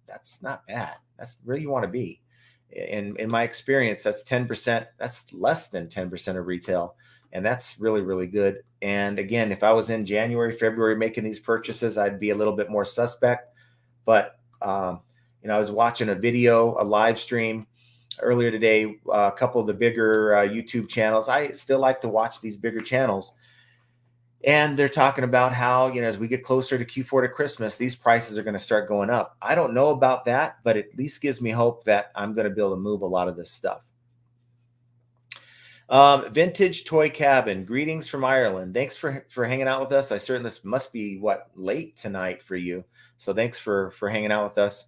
that's not bad. That's where you want to be. In my experience, that's 10%. That's less than 10% of retail. And that's really, really good. And again, if I was in January, February making these purchases, I'd be a little bit more suspect. But, I was watching a live stream earlier today, a couple of the bigger YouTube channels. I still like to watch these bigger channels. And they're talking about how, as we get closer to Q4 to Christmas, these prices are going to start going up. I don't know about that, but at least gives me hope that I'm going to be able to move a lot of this stuff. Vintage Toy Cabin, greetings from Ireland. Thanks for hanging out with us. This must be late tonight for you. So thanks for hanging out with us.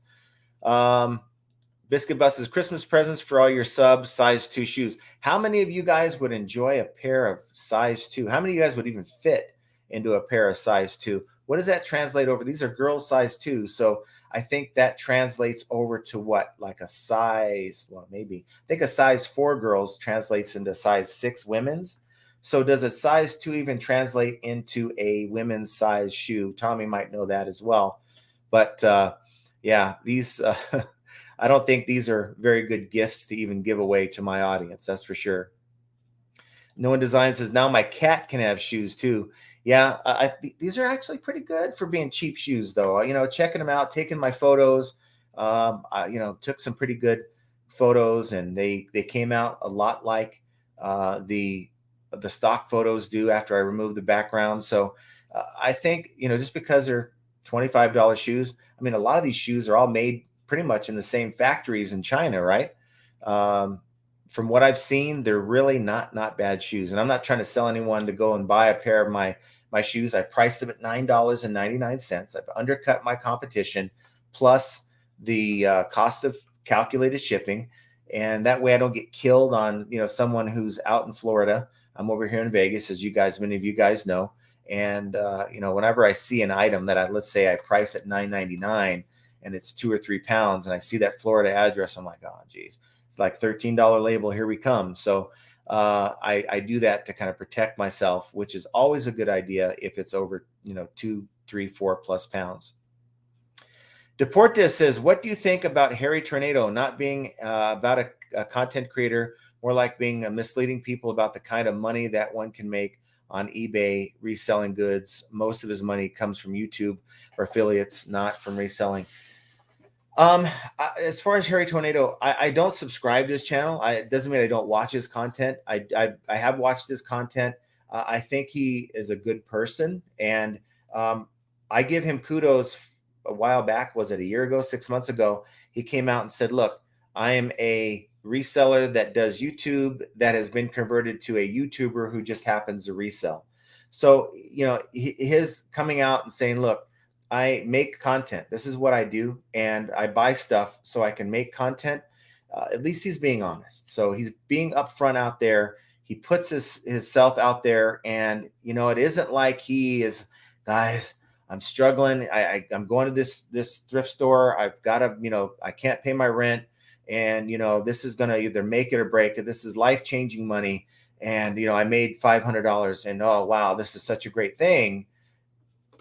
Biscuit Bus says, Christmas presents for all your subs, size 2 shoes. How many of you guys would enjoy a pair of size 2? How many of you guys would even fit into a pair of size 2? What does that translate over? These are girls size 2. So I think that translates over to what? Like a size, maybe. I think a size 4 girls translates into size 6 women's. So does a size 2 even translate into a women's size shoe? Tommy might know that as well. But yeah, these... I don't think these are very good gifts to even give away to my audience. That's for sure. No One Design says, now my cat can have shoes too. Yeah, these are actually pretty good for being cheap shoes though. Checking them out, taking my photos, took some pretty good photos, and they came out a lot like the stock photos do after I removed the background. So I think, just because they're $25 shoes, I mean, a lot of these shoes are all made pretty much in the same factories in China, right? From what I've seen, they're really not bad shoes. And I'm not trying to sell anyone to go and buy a pair of my shoes. I priced them at $9.99. I've undercut my competition, plus the cost of calculated shipping. And that way I don't get killed on, someone who's out in Florida. I'm over here in Vegas, as many of you guys know. And, whenever I see an item that let's say I price at $9.99, and it's 2 or 3 pounds, and I see that Florida address, I'm like, oh, geez, it's like $13 label. Here we come. So I do that to kind of protect myself, which is always a good idea if it's over, 2, 3, 4 plus pounds. Deportes says, what do you think about Harry Tornado not being about a content creator, more like being misleading people about the kind of money that one can make on eBay reselling goods? Most of his money comes from YouTube or affiliates, not from reselling. Um, as far as Harry Tornado, I don't subscribe to his channel. It doesn't mean I don't watch his content. I have watched his content. I think he is a good person, and um, I give him kudos. A while back, was it a year ago, 6 months ago? He came out and said, "Look, I am a reseller that does YouTube that has been converted to a YouTuber who just happens to resell." So his coming out and saying, "Look, I make content. This is what I do, and I buy stuff so I can make content." At least he's being honest. So he's being upfront out there. He puts his self out there, and it isn't like he is, guys. I'm struggling. I'm going to this thrift store. I've got to, I can't pay my rent, and this is going to either make it or break it. This is life changing money, and I made $500, and oh wow, this is such a great thing.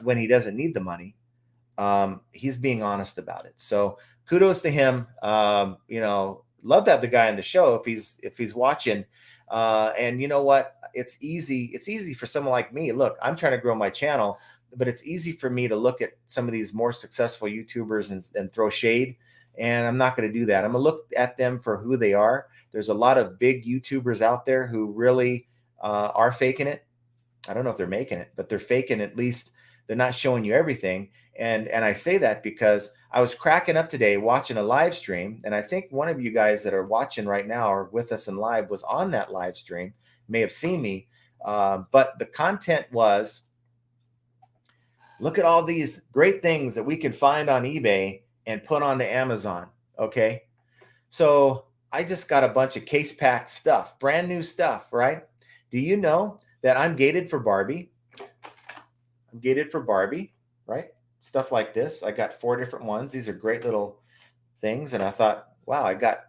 When he doesn't need the money, he's being honest about it. So kudos to him. Love to have the guy on the show if he's watching. And you know what? It's easy. It's easy for someone like me. Look, I'm trying to grow my channel, but it's easy for me to look at some of these more successful YouTubers and throw shade. And I'm not going to do that. I'm going to look at them for who they are. There's a lot of big YouTubers out there who really are faking it. I don't know if they're making it, but they're faking, at least they're not showing you everything. And I say that because I was cracking up today watching a live stream, and I think one of you guys that are watching right now or with us in live was on that live stream, may have seen me. But the content was, look at all these great things that we can find on eBay and put onto Amazon. Okay. So I just got a bunch of case packed stuff, brand new stuff, right? Do you know that I'm gated for Barbie? I'm gated for Barbie, right? Stuff like this. I got 4 different ones. These are great little things. And I thought, wow, I got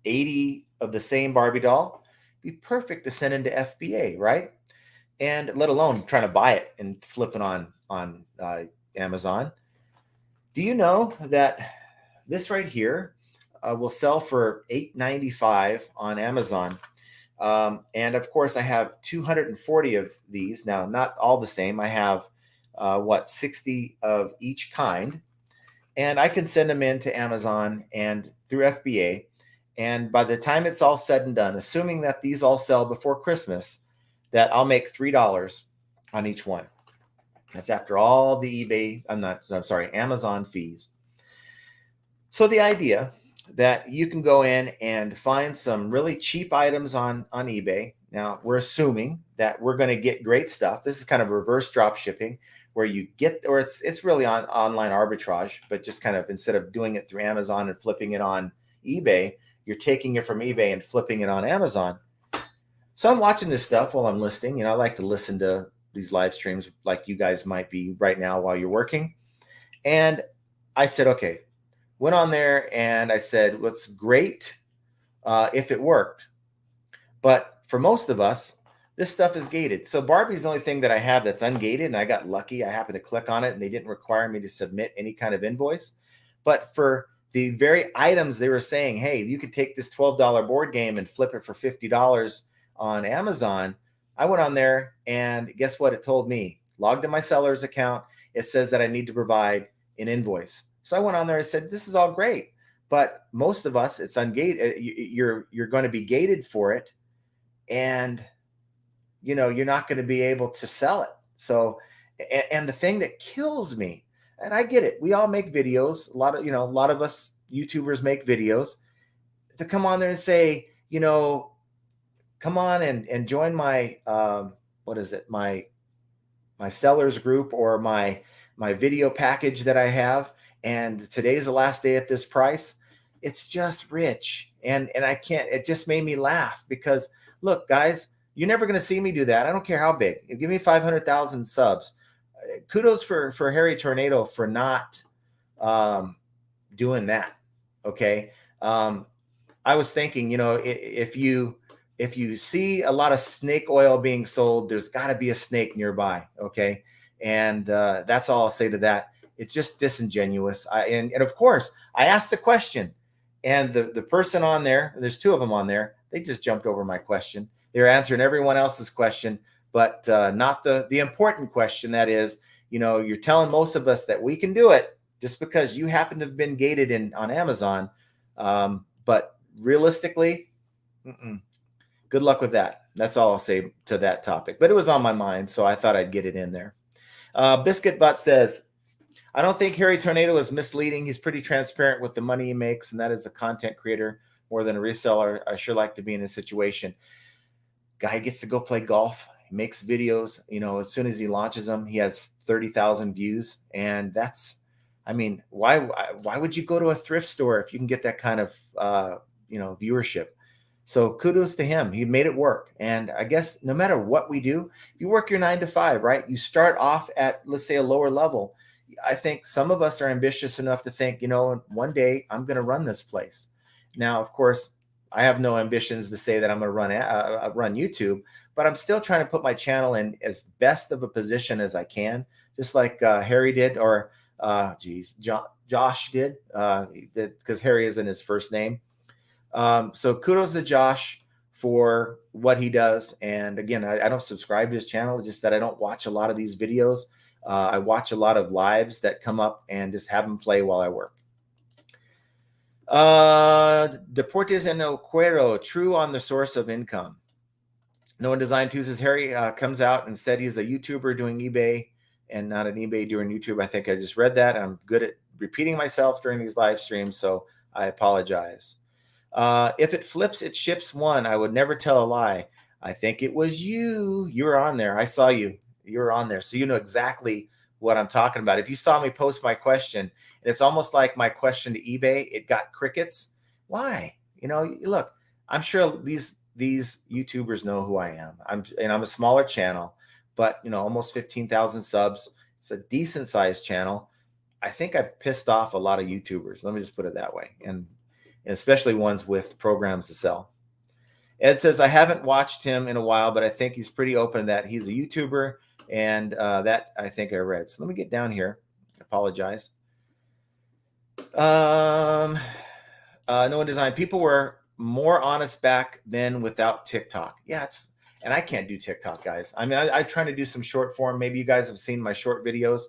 80 of the same Barbie doll. Be perfect to send into FBA, right? And let alone trying to buy it and flip it on Amazon. Do you know that this right here will sell for $8.95 on Amazon? And of course, I have 240 of these. Now, not all the same. I have 60 of each kind. And I can send them in to Amazon and through FBA. And by the time it's all said and done, assuming that these all sell before Christmas, that I'll make $3 on each one. That's after all the Amazon fees. So the idea that you can go in and find some really cheap items on eBay. Now, we're assuming that we're going to get great stuff. This is kind of reverse drop shipping, where you get, or it's really on online arbitrage, but just kind of, instead of doing it through Amazon and flipping it on eBay, you're taking it from eBay and flipping it on Amazon. So I'm watching this stuff while I'm listing. I like to listen to these live streams like you guys might be right now while you're working. And I said, okay, went on there and I said, what's great if it worked. But for most of us, this stuff is gated. So Barbie's the only thing that I have that's ungated, and I got lucky. I happened to click on it and they didn't require me to submit any kind of invoice. But for the very items they were saying, hey, you could take this $12 board game and flip it for $50 on Amazon, I went on there and guess what it told me? Logged in my seller's account. It says that I need to provide an invoice. So I went on there and said, this is all great, but most of us, it's ungated. You're going to be gated for it, and you're not going to be able to sell it. So, and the thing that kills me, and I get it, we all make videos. A lot of us YouTubers make videos. To come on there and say, come on and join my my sellers group or my video package that I have, and today's the last day at this price. It's just rich. And I can't, it just made me laugh because look, guys, you're never going to see me do that. I don't care how big. You give me 500,000 subs. Kudos for Harry Tornado for not doing that. Okay. I was thinking, if you see a lot of snake oil being sold, there's got to be a snake nearby. Okay. And that's all I'll say to that. It's just disingenuous. And of course, I asked the question, and the person on there, there's 2 of them on there, they just jumped over my question. They're answering everyone else's question, but not the important question. That is, you're telling most of us that we can do it, just because you happen to have been gated on Amazon. But realistically, good luck with that. That's all I'll say to that topic. But it was on my mind, so I thought I'd get it in there. Biscuit Butt says, I don't think Harry Tornado is misleading. He's pretty transparent with the money he makes, and that is a content creator more than a reseller. I sure like to be in this situation. Guy gets to go play golf. He makes videos. As soon as he launches them, he has 30,000 views, and that's, I mean, why would you go to a thrift store if you can get that kind of viewership? So kudos to him. He made it work. And I guess no matter what we do, you work your 9 to 5, right? You start off at, let's say, a lower level. I think some of us are ambitious enough to think, one day I'm going to run this place. Now, of course, I have no ambitions to say that I'm going to run YouTube, but I'm still trying to put my channel in as best of a position as I can, just like Harry did, or Josh did, because Harry isn't his first name. So kudos to Josh for what he does. And again, I don't subscribe to his channel. It's just that I don't watch a lot of these videos. I watch a lot of lives that come up and just have them play while I work. Deportes en el Cuero, true on the source of income. No One Design Tuesdays. Harry comes out and said he's a YouTuber doing eBay and not an eBay doing YouTube. I think I just read that. I'm good at repeating myself during these live streams, so I apologize. If it flips, it ships one. I would never tell a lie. I think it was you. You were on there. I saw you. You were on there. So you know exactly what I'm talking about. If you saw me post my question, it's almost like my question to eBay, it got crickets. Why? Look, I'm sure these YouTubers know who I am. I'm a smaller channel, but almost 15,000 subs. It's a decent sized channel. I think I've pissed off a lot of YouTubers. Let me just put it that way. And especially ones with programs to sell. Ed says, I haven't watched him in a while, but I think he's pretty open that he's a YouTuber, and that I think I read. So let me get down here. I apologize. No One Design. People were more honest back then without TikTok. Yeah, and I can't do TikTok, guys. I mean, I'm trying to do some short form. Maybe you guys have seen my short videos.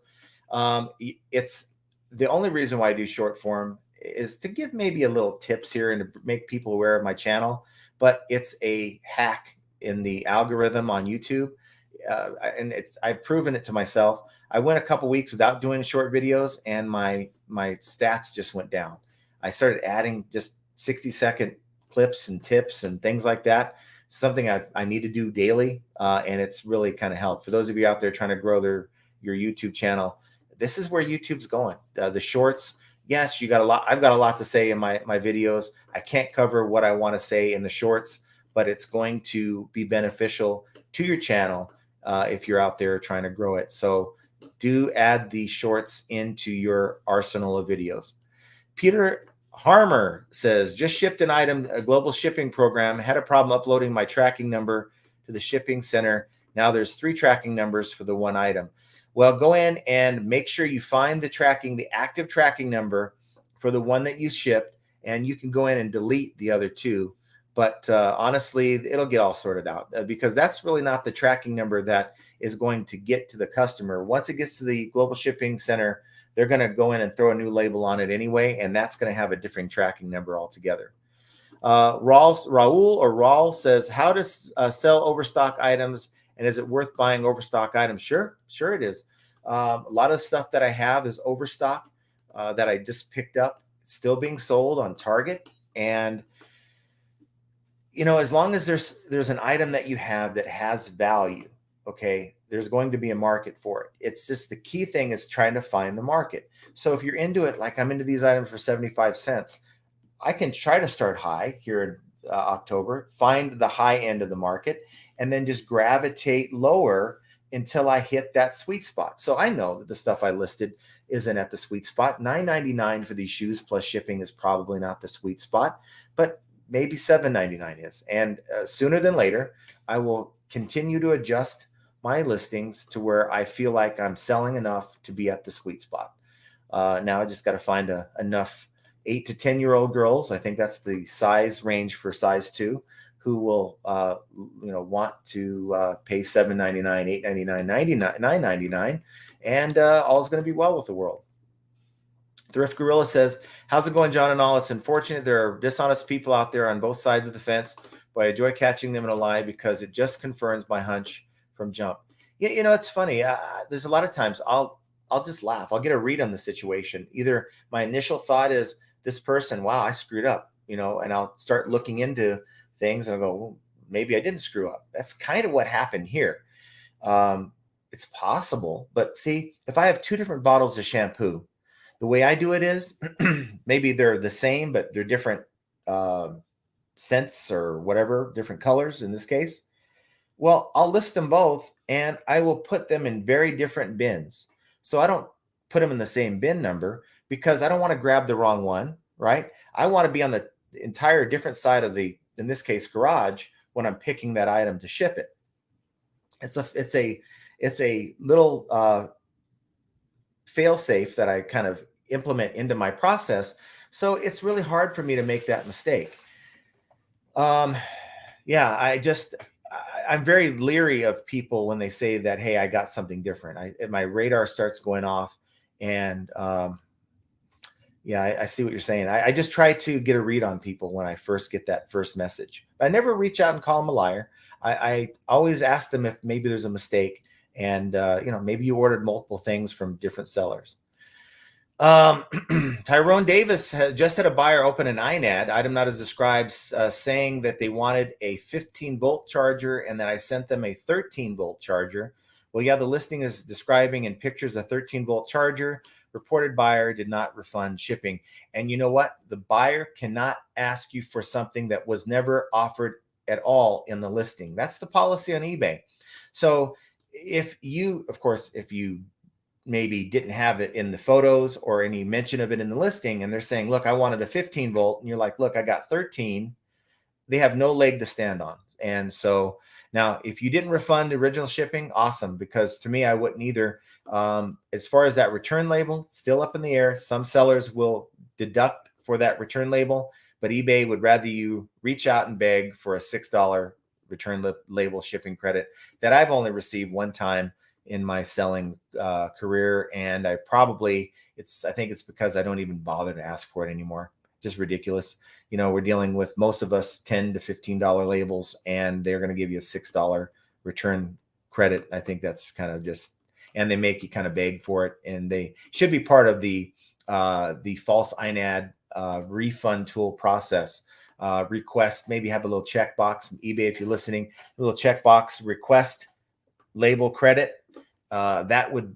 It's the only reason why I do short form is to give maybe a little tips here and to make people aware of my channel, but it's a hack in the algorithm on YouTube. And I've proven it to myself. I went a couple weeks without doing short videos and my stats just went down. I started adding just 60-second clips and tips and things like that. Something I need to do daily. And it's really kind of helped. For those of you out there trying to grow your YouTube channel, this is where YouTube's going. The shorts, yes, you got a lot. I've got a lot to say in my videos. I can't cover what I want to say in the shorts, but it's going to be beneficial to your channel if you're out there trying to grow it. So do add the shorts into your arsenal of videos. Peter Harmer says, just shipped an item, a global shipping program, had a problem uploading my tracking number to the shipping center. Now there's 3 tracking numbers for the one item. Well, go in and make sure you find the active tracking number for the one that you shipped, and you can go in and delete the other 2. But honestly, it'll get all sorted out because that's really not the tracking number that is going to get to the customer. Once it gets to the global shipping center, they're going to go in and throw a new label on it anyway, and that's going to have a different tracking number altogether. Raul says, how to sell overstock items, and is it worth buying overstock items? Sure it is. A lot of stuff that I have is overstock that I just picked up. It's still being sold on Target, and as long as there's an item that you have that has value, okay, there's going to be a market for it. It's just the key thing is trying to find the market. So if you're into it, like I'm into these items for 75 cents, I can try to start high here in October, find the high end of the market, and then just gravitate lower until I hit that sweet spot. So I know that the stuff I listed isn't at the sweet spot. $9.99 for these shoes plus shipping is probably not the sweet spot, but maybe $7.99 is. And sooner than later, I will continue to adjust my listings to where I feel like I'm selling enough to be at the sweet spot. Now I just got to find enough 8 to 10-year-old girls. I think that's the size range for size 2, who will want to pay $7.99, $8.99, $9.99, and all is going to be well with the world. Thrift Gorilla says, how's it going, John and all? It's unfortunate there are dishonest people out there on both sides of the fence, but I enjoy catching them in a lie because it just confirms my hunch from jump. Yeah, it's funny. There's a lot of times I'll just laugh. I'll get a read on the situation. Either my initial thought is this person, wow, I screwed up, and I'll start looking into things and I'll go, well, maybe I didn't screw up. That's kind of what happened here. It's possible, but see, if I have two different bottles of shampoo, the way I do it is maybe they're the same, but they're different uh, scents or whatever, different colors in this case. Well, I'll list them both and I will put them in very different bins. So I don't put them in the same bin number because I don't want to grab the wrong one, right? I want to be on the entire different side of the, in this case, garage when I'm picking that item to ship it. It's a little fail safe that I kind of implement into my process. So it's really hard for me to make that mistake. Yeah, I'm very leery of people when they say that, hey, I got something different. My radar starts going off, and yeah, I see what you're saying. I just try to get a read on people when I first get that first message. I never reach out and call them a liar. I always ask them if maybe there's a mistake, and maybe you ordered multiple things from different sellers. Tyrone Davis just had a buyer open an INAD, item not as described, saying that they wanted a 15-volt charger and that I sent them a 13-volt charger. Well, yeah, the listing is describing in pictures a 13-volt charger. Reported buyer did not refund shipping. And you know what? The buyer cannot ask you for something that was never offered at all in the listing. That's the policy on eBay. So if you maybe didn't have it in the photos or any mention of it in the listing, and they're saying, look, I wanted a 15-volt, and you're like, look, I got 13, they have no leg to stand on. And so now if you didn't refund the original shipping, awesome, because to me, I wouldn't either. As far as that return label, still up in the air. Some sellers will deduct for that return label, but eBay would rather you reach out and beg for a $6 return label shipping credit that I've only received one time in my selling career. And I think it's because I don't even bother to ask for it anymore. Just ridiculous. We're dealing with, most of us, $10 to $15 labels, and they're going to give you a $6 return credit. I think that's kind of just, and they make you kind of beg for it. And they should be part of the false INAD refund tool process. Request, maybe have a little checkbox from eBay if you're listening, a little checkbox, request label credit. That would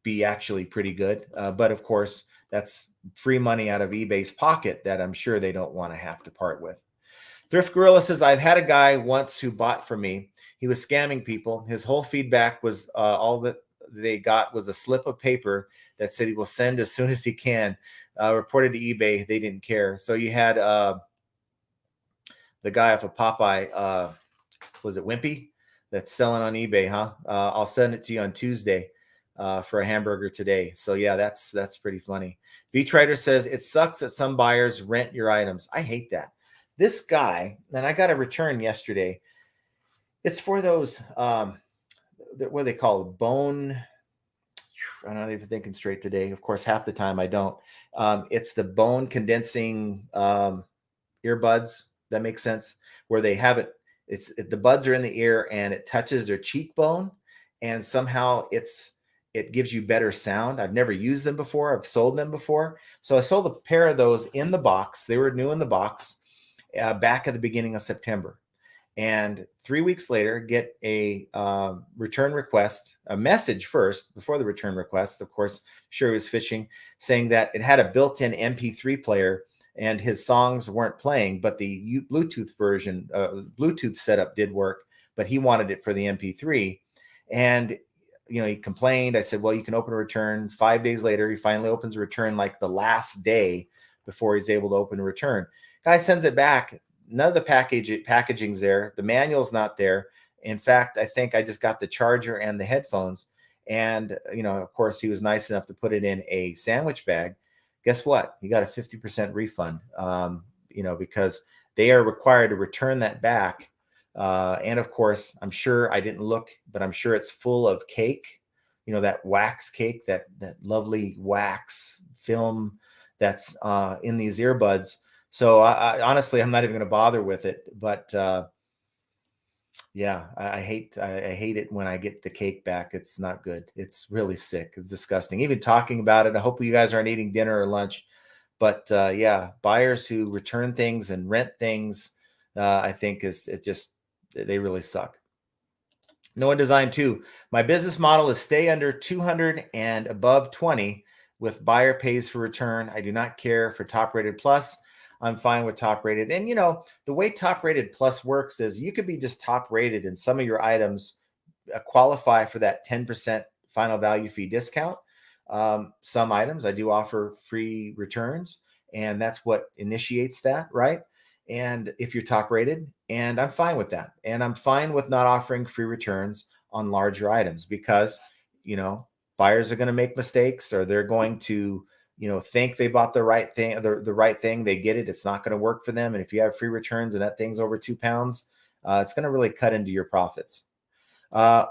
be actually pretty good. But of course, that's free money out of eBay's pocket that I'm sure they don't want to have to part with. Thrift Gorilla says, I've had a guy once who bought from me. He was scamming people. His whole feedback was all that they got was a slip of paper that said he will send as soon as he can. Reported to eBay, they didn't care. So you had the guy off of Popeye, was it Wimpy? That's selling on eBay, huh? I'll send it to you on Tuesday for a hamburger today. So yeah, that's pretty funny. Beachwriter says, it sucks that some buyers rent your items. I hate that. This guy, and I got a return yesterday. It's for those, what do they call it? Bone. I'm not even thinking straight today. Of course, half the time I don't. It's the bone condensing earbuds. That makes sense. Where they have it. The buds are in the ear and it touches their cheekbone, and somehow it gives you better sound. I've never used them before. I've sold them before. So I sold a pair of those in the box. They were new in the box back at the beginning of September. And 3 weeks later, get a return request, a message first before the return request. Of course, sure he was fishing, saying that it had a built-in MP3 player and his songs weren't playing, but the Bluetooth version, Bluetooth setup did work, but he wanted it for the MP3. And, he complained. I said, well, you can open a return. 5 days later, he finally opens a return like the last day before he's able to open a return. Guy sends it back. None of the packaging's there. The manual's not there. In fact, I think I just got the charger and the headphones. And, of course, he was nice enough to put it in a sandwich bag. Guess what? He got a 50% refund, because they are required to return that back. And of course, I'm sure I didn't look, but I'm sure it's full of cake, that wax cake, that lovely wax film that's in these earbuds. So I honestly, I'm not even going to bother with it. But yeah, I hate it when I get the cake back. It's not good. It's really sick. It's disgusting. Even talking about it. I hope you guys aren't eating dinner or lunch. But yeah, buyers who return things and rent things, I think they really suck. No One Design 2. My business model is stay under 200 and above 20 with buyer pays for return. I do not care for top rated plus. I'm fine with top rated. And the way top rated plus works is you could be just top rated and some of your items qualify for that 10% final value fee discount. Some items I do offer free returns, and that's what initiates that, right? And if you're top rated, and I'm fine with that. And I'm fine with not offering free returns on larger items because, buyers are going to make mistakes, or they're going to, think they bought the right thing, the right thing. They get it. It's not going to work for them. And if you have free returns and that thing's over 2 pounds, it's going to really cut into your profits. Ot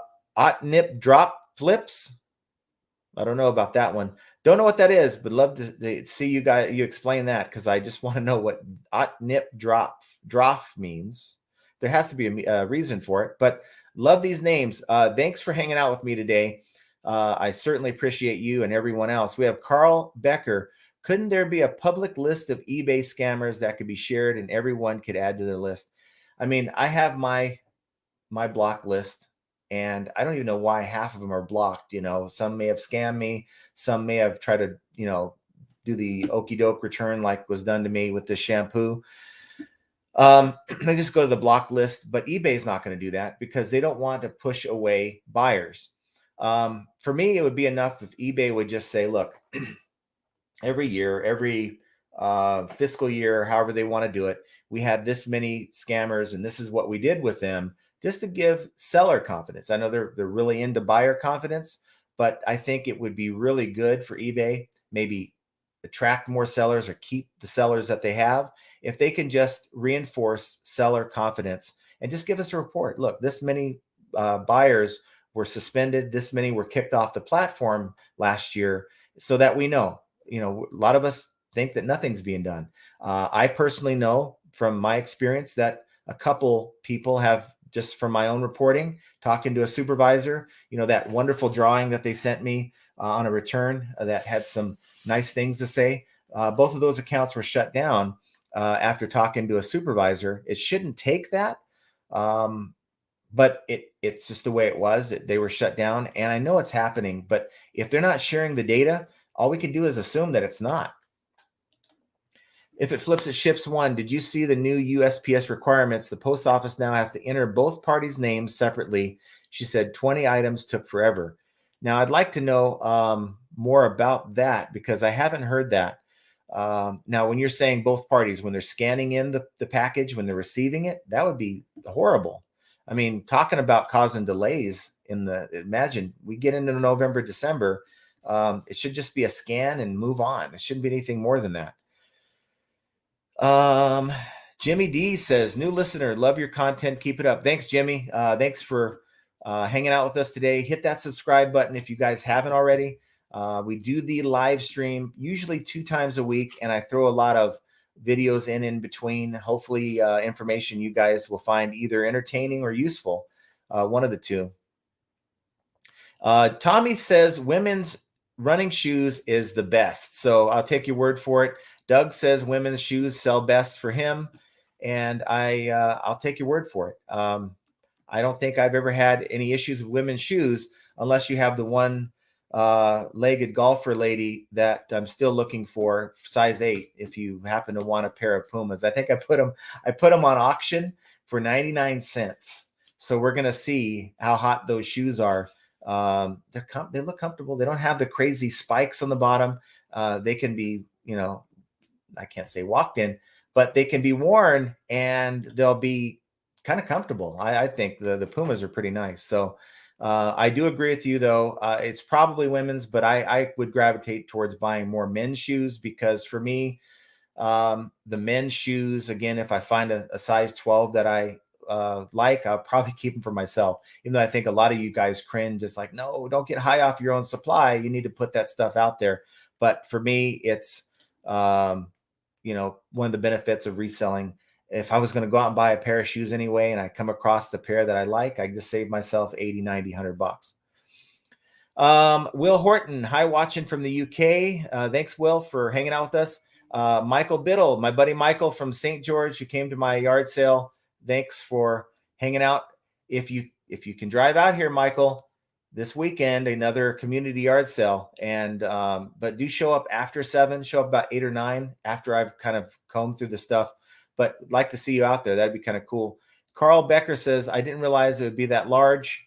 nip drop flips. I don't know about that one. Don't know what that is, but love to see you explain that, because I just want to know what ot nip drop means. There has to be a reason for it, but love these names. Thanks for hanging out with me today. I certainly appreciate you and everyone else. We have Carl Becker. Couldn't there be a public list of eBay scammers that could be shared and everyone could add to their list? I mean, I have my block list, and I don't even know why half of them are blocked. Some may have scammed me. Some may have tried to, do the okey doke return like was done to me with the shampoo. I just go to the block list, but eBay's not going to do that because they don't want to push away buyers. For me, it would be enough if eBay would just say, look, every year, every fiscal year, however they want to do it, we had this many scammers and this is what we did with them, just to give seller confidence. I know they're really into buyer confidence, but I think it would be really good for eBay, maybe attract more sellers or keep the sellers that they have, if they can just reinforce seller confidence and just give us a report. Look, this many buyers were suspended, this many were kicked off the platform last year, so that we know. A lot of us think that nothing's being done. I personally know from my experience that a couple people have, just from my own reporting, talking to a supervisor, that wonderful drawing that they sent me on a return that had some nice things to say. Both of those accounts were shut down after talking to a supervisor. It shouldn't take that. But it's just the way it was. They were shut down, and I know it's happening. But if they're not sharing the data, all we can do is assume that it's not. If it flips, it ships one. Did you see the new USPS requirements? The post office now has to enter both parties' names separately. She said 20 items took forever. Now, I'd like to know more about that, because I haven't heard that. Now, when you're saying both parties, when they're scanning in the package, when they're receiving it, that would be horrible. I mean, talking about causing delays imagine we get into November, December. It should just be a scan and move on. It shouldn't be anything more than that. Jimmy D says, new listener, love your content. Keep it up. Thanks, Jimmy. Thanks for hanging out with us today. Hit that subscribe button if you guys haven't already. We do the live stream usually 2 times a week, and I throw a lot of videos in between. Hopefully information you guys will find either entertaining or useful, one of the two. Tommy says women's running shoes is the best, so I'll take your word for it. Doug says women's shoes sell best for him, and I'll take your word for it. I don't think I've ever had any issues with women's shoes, unless you have the one-legged golfer lady that I'm still looking for, size 8. If you happen to want a pair of Pumas, I think I put them on auction for 99 cents. So we're gonna see how hot those shoes are. They look comfortable. They don't have the crazy spikes on the bottom. They can be, I can't say walked in, but they can be worn and they'll be kind of comfortable. I think the Pumas are pretty nice. So I do agree with you, though. It's probably women's, but I would gravitate towards buying more men's shoes, because for me, the men's shoes, again, if I find a size 12 that I like, I'll probably keep them for myself, even though I think a lot of you guys cringe, just like, no, don't get high off your own supply. You need to put that stuff out there. But for me, it's one of the benefits of reselling. If I was going to go out and buy a pair of shoes anyway, and I come across the pair that I like, I just save myself 80, 90, $100. Will Horton, hi, watching from the UK. Thanks, Will, for hanging out with us. Michael Biddle, my buddy Michael from St. George, who came to my yard sale. Thanks for hanging out. If you can drive out here, Michael, this weekend, another community yard sale, and but do show up after 7. Show up about 8 or 9 after I've kind of combed through the stuff. But I'd like to see you out there. That'd be kind of cool. Carl Becker says, I didn't realize it would be that large.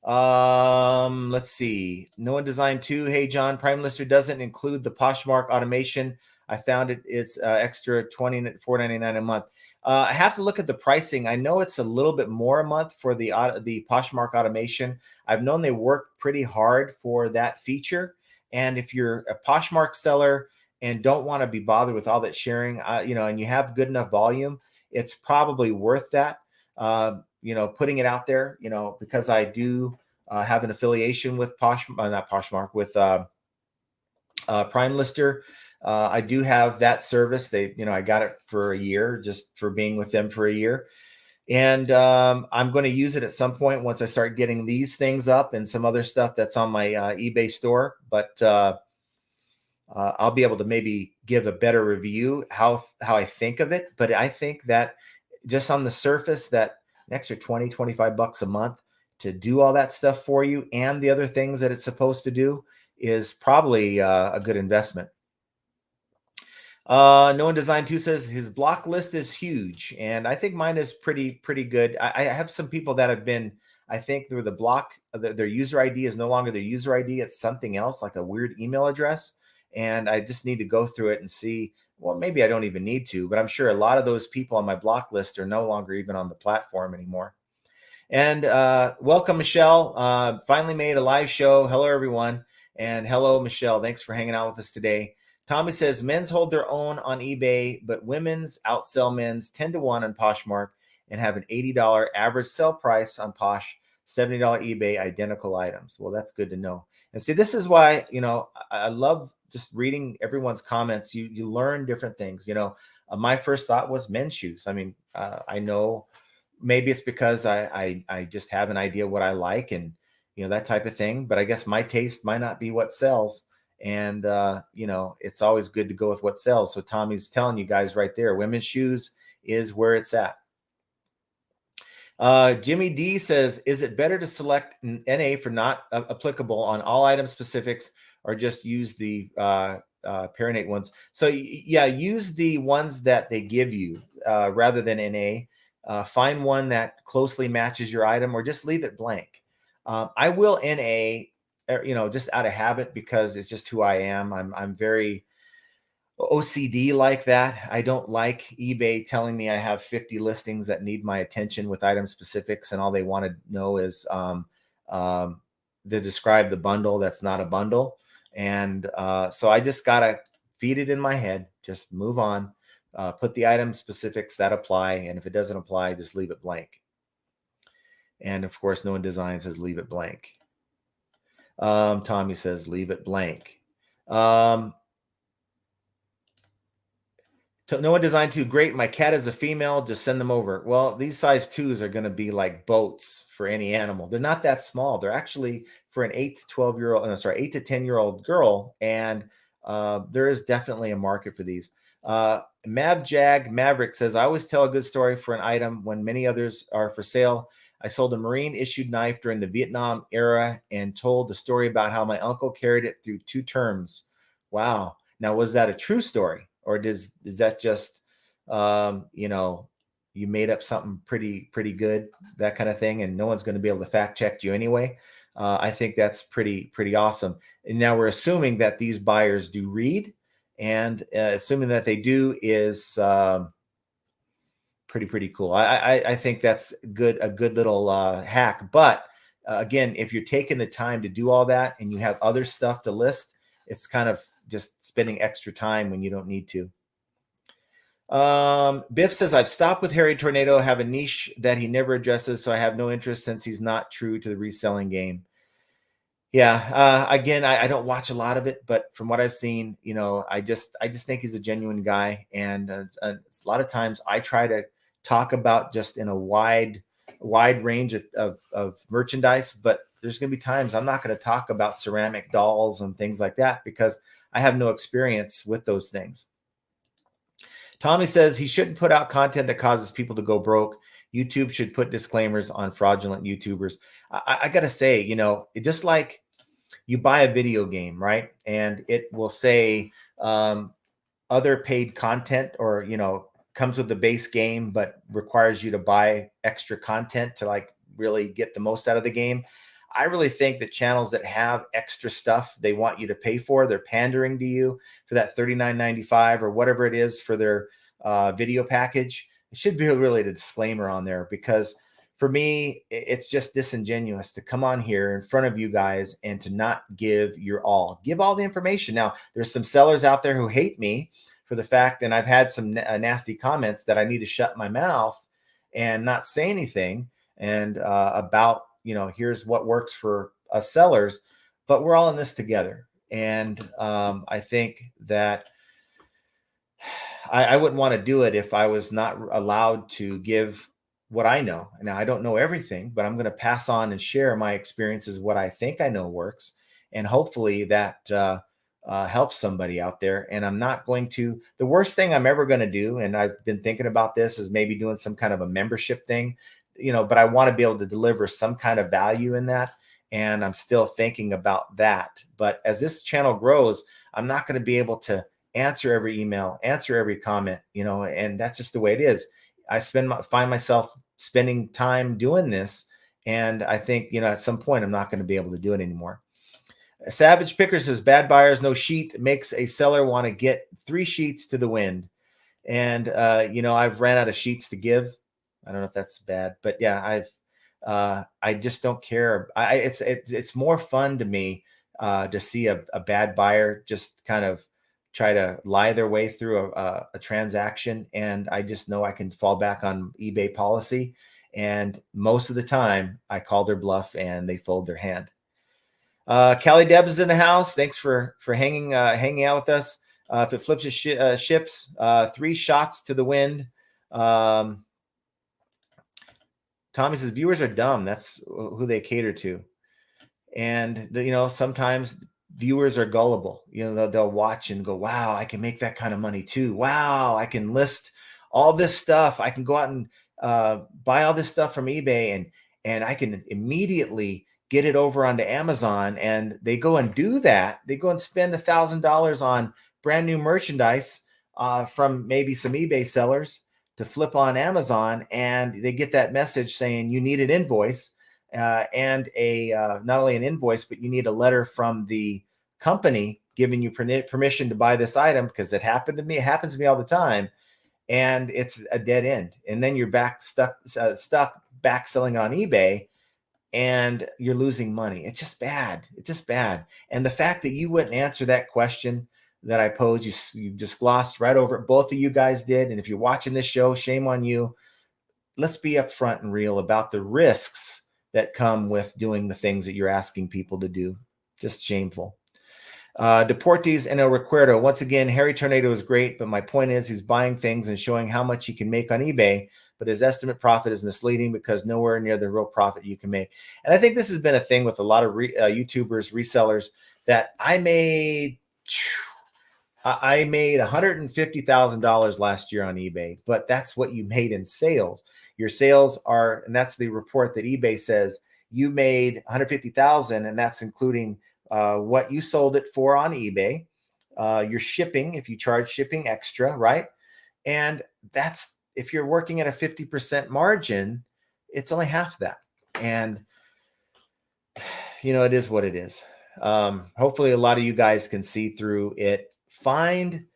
Let's see. No One Design 2. Hey, John, Prime Lister doesn't include the Poshmark automation. I found it's extra $24.99 a month. I have to look at the pricing. I know it's a little bit more a month for the Poshmark automation. I've known they work pretty hard for that feature. And if you're a Poshmark seller and don't want to be bothered with all that sharing, and you have good enough volume, it's probably worth that. Putting it out there, because I do have an affiliation with with Prime Lister. I do have that service. I got it for a year just for being with them for a year. And I'm going to use it at some point once I start getting these things up and some other stuff that's on my eBay store. But I'll be able to maybe give a better review how I think of it. But I think that just on the surface, that an extra $20, $25 a month to do all that stuff for you and the other things that it's supposed to do is probably a good investment. No One Design 2 says his block list is huge, and I think mine is pretty good. I have some people that have been, I think through the block, their user ID is no longer their user ID. It's something else, like a weird email address. And I just need to go through it and see, well, maybe I don't even need to, but I'm sure a lot of those people on my block list are no longer even on the platform anymore. And welcome, Michelle. Finally made a live show. Hello, everyone. And hello, Michelle. Thanks for hanging out with us today. Tommy says men's hold their own on eBay, but women's outsell men's 10 to 1 on Poshmark and have an $80 average sell price on Posh, $70 eBay, identical items. Well, that's good to know. And see, this is why, I love just reading everyone's comments. You learn different things. My first thought was men's shoes. I mean, I know maybe it's because I just have an idea what I like and, that type of thing. But I guess my taste might not be what sells. And, it's always good to go with what sells. So Tommy's telling you guys right there, women's shoes is where it's at. Jimmy D says, is it better to select NA for not applicable on all item specifics or just use the Parinate ones? So yeah, use the ones that they give you rather than NA. Find one that closely matches your item or just leave it blank. I will NA, just out of habit because it's just who I am. I'm very OCD like that. I don't like eBay telling me I have 50 listings that need my attention with item specifics, and all they want to know is to describe the bundle that's not a bundle. And so I just gotta feed it in my head, just move on, put the item specifics that apply, and if it doesn't apply, just leave it blank. And of course, No One Design says leave it blank. Tommy says leave it blank. No One Design 2, great. My cat is a female. Just send them over. Well, these size 2s are going to be like boats for any animal. They're not that small. They're actually for an 8 to 10-year-old girl. And there is definitely a market for these. Maverick says, I always tell a good story for an item when many others are for sale. I sold a Marine issued knife during the Vietnam era and told the story about how my uncle carried it through 2 terms. Wow. Now, was that a true story? Or is that just, you made up something pretty good, that kind of thing, and no one's going to be able to fact check you anyway? I think that's pretty awesome. And now we're assuming that these buyers do read, and assuming that they do is pretty cool. I think that's a good little hack. But again, if you're taking the time to do all that and you have other stuff to list, it's kind of just spending extra time when you don't need to. Biff says, I've stopped with Harry Tornado, have a niche that he never addresses, so I have no interest since he's not true to the reselling game. Yeah. Again, I don't watch a lot of it, but from what I've seen, I just think he's a genuine guy. And a lot of times I try to talk about just in a wide range of merchandise, but there's going to be times I'm not going to talk about ceramic dolls and things like that because I have no experience with those things. Tommy says he shouldn't put out content that causes people to go broke. YouTube should put disclaimers on fraudulent YouTubers. I got to say, it just like you buy a video game, right? And it will say other paid content, or comes with the base game but requires you to buy extra content to like really get the most out of the game. I really think that channels that have extra stuff they want you to pay for, they're pandering to you for that $39.95 or whatever it is for their video package. It should be really a disclaimer on there, because for me, it's just disingenuous to come on here in front of you guys and to not give your all. Give all the information. Now, there's some sellers out there who hate me for the fact, and I've had some nasty comments that I need to shut my mouth and not say anything and about, here's what works for us sellers, but we're all in this together. And I think that I wouldn't want to do it if I was not allowed to give what I know. Now, I don't know everything, but I'm going to pass on and share my experiences, what I think I know works. And hopefully that helps somebody out there. And I'm not going to, the worst thing I'm ever going to do, and I've been thinking about this, is maybe doing some kind of a membership thing, but I want to be able to deliver some kind of value in that. And I'm still thinking about that. But as this channel grows, I'm not going to be able to answer every email, answer every comment, and that's just the way it is. I find myself spending time doing this. And I think, at some point I'm not going to be able to do it anymore. Savage Picker says, bad buyers, no sheet makes a seller want to get 3 sheets to the wind. And, I've ran out of sheets to give. I don't know if that's bad, but yeah, I just don't care. It's more fun to me to see a bad buyer just kind of try to lie their way through a transaction. And I just know I can fall back on eBay policy. And most of the time I call their bluff and they fold their hand. Callie Debs is in the house. Thanks for hanging out with us. If it flips, it ships. 3 shots to the wind. Tommy says viewers are dumb. That's who they cater to. And sometimes viewers are gullible. They'll watch and go, wow, I can make that kind of money too. Wow, I can list all this stuff. I can go out and buy all this stuff from eBay, and I can immediately get it over onto Amazon. And they go and do that. They go and spend $1,000 on brand new merchandise from maybe some eBay sellers to flip on Amazon, and they get that message saying you need an invoice. And not only an invoice, but you need a letter from the company giving you permission to buy this item, because it happened to me. It happens to me all the time, and it's a dead end. And then you're stuck back selling on eBay, and you're losing money. It's just bad. It's just bad. And the fact that you wouldn't answer that question that I posed, you just glossed right over it. Both of you guys did. And if you're watching this show, shame on you. Let's be upfront and real about the risks that come with doing the things that you're asking people to do. Just shameful. Deportes and El Recuerdo. Once again, Harry Tornado is great, but my point is he's buying things and showing how much he can make on eBay, but his estimate profit is misleading because nowhere near the real profit you can make. And I think this has been a thing with a lot of YouTubers, resellers, that I made $150,000 last year on eBay, but that's what you made in sales. Your sales are, and that's the report that eBay says you made 150,000, and that's including what you sold it for on eBay, your shipping, if you charge shipping extra, right? And that's, if you're working at a 50% margin, it's only half that. And it is what it is. Hopefully a lot of you guys can see through it. Find